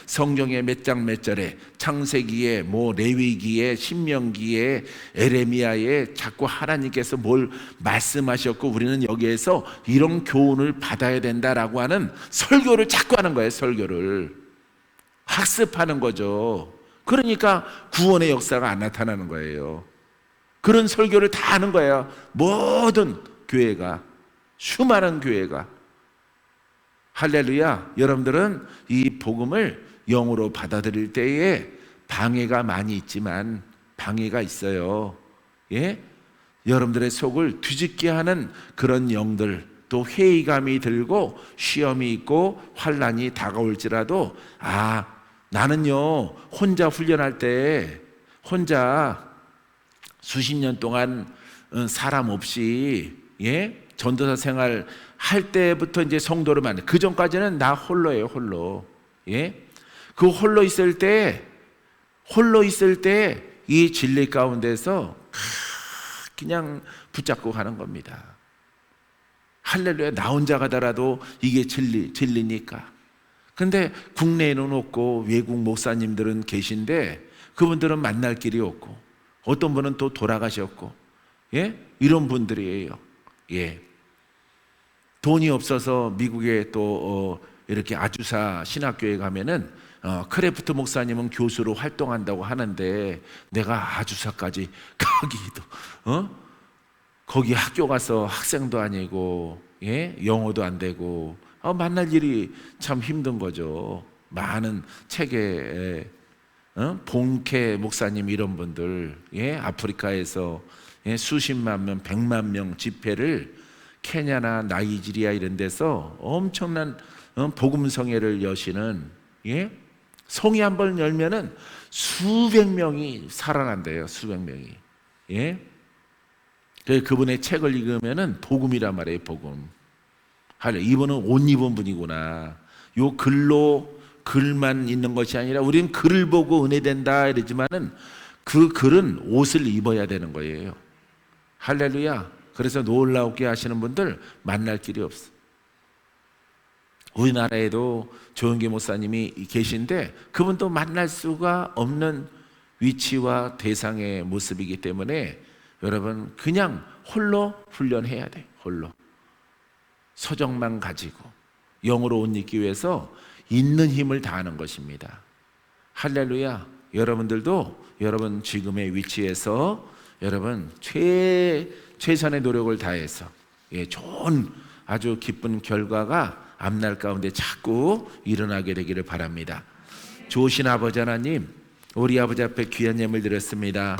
성경의 몇 장 몇 절에, 창세기에, 레위기에, 신명기에, 에레미야에 자꾸 하나님께서 뭘 말씀하셨고 우리는 여기에서 이런 교훈을 받아야 된다라고 하는 설교를 자꾸 하는 거예요. 설교를 학습하는 거죠. 그러니까 구원의 역사가 안 나타나는 거예요. 그런 설교를 다 하는 거예요. 모든 교회가, 수많은 교회가. 할렐루야. 여러분들은 이 복음을 영으로 받아들일 때에 방해가 많이 있지만, 방해가 있어요. 여러분들의 속을 뒤집게 하는 그런 영들, 또 회의감이 들고 시험이 있고 환난이 다가올지라도, 나는요 혼자 훈련할 때, 혼자 수십 년 동안 사람 없이 전도사 생활 할 때부터 이제 성도를 만나. 그 전까지는 나 홀로예요, 홀로. 그 홀로 있을 때 이 진리 가운데서 그냥 붙잡고 가는 겁니다. 할렐루야. 나 혼자 가더라도 이게 진리니까. 근데 국내에는 없고 외국 목사님들은 계신데 그분들은 만날 길이 없고, 어떤 분은 또 돌아가셨고, 이런 분들이에요. 돈이 없어서 미국에 또 이렇게 아주사 신학교에 가면은 크래프트 목사님은 교수로 활동한다고 하는데, 내가 아주사까지 가기도, 거기 학교 가서 학생도 아니고, 영어도 안 되고, 만날 일이 참 힘든 거죠. 많은 책에 본케 목사님 이런 분들, 아프리카에서 수십만 명, 100만 명 집회를 케냐나 나이지리아 이런 데서 엄청난 복음성회를 여시는, 성회 한 번 열면은 수백 명이 살아난대요. 수백 명이. 그분의 책을 읽으면은 복음이란 말이에요. 복음. 이분은 옷 입은 분이구나. 요 글만 있는 것이 아니라, 우리는 글을 보고 은혜된다 이러지만은 그 글은 옷을 입어야 되는 거예요. 할렐루야. 그래서 놀라우게 하시는 분들 만날 길이 없어. 우리나라에도 조영기 목사님이 계신데 그분도 만날 수가 없는 위치와 대상의 모습이기 때문에 여러분 그냥 홀로 훈련해야 돼. 홀로. 서적만 가지고 영으로 옷 입기 위해서 있는 힘을 다하는 것입니다. 할렐루야. 여러분들도 여러분 지금의 위치에서 여러분 최선의 노력을 다해서 좋은 아주 기쁜 결과가 앞날 가운데 자꾸 일어나게 되기를 바랍니다. 좋으신 아버지 하나님, 우리 아버지 앞에 귀한 예물 드렸습니다.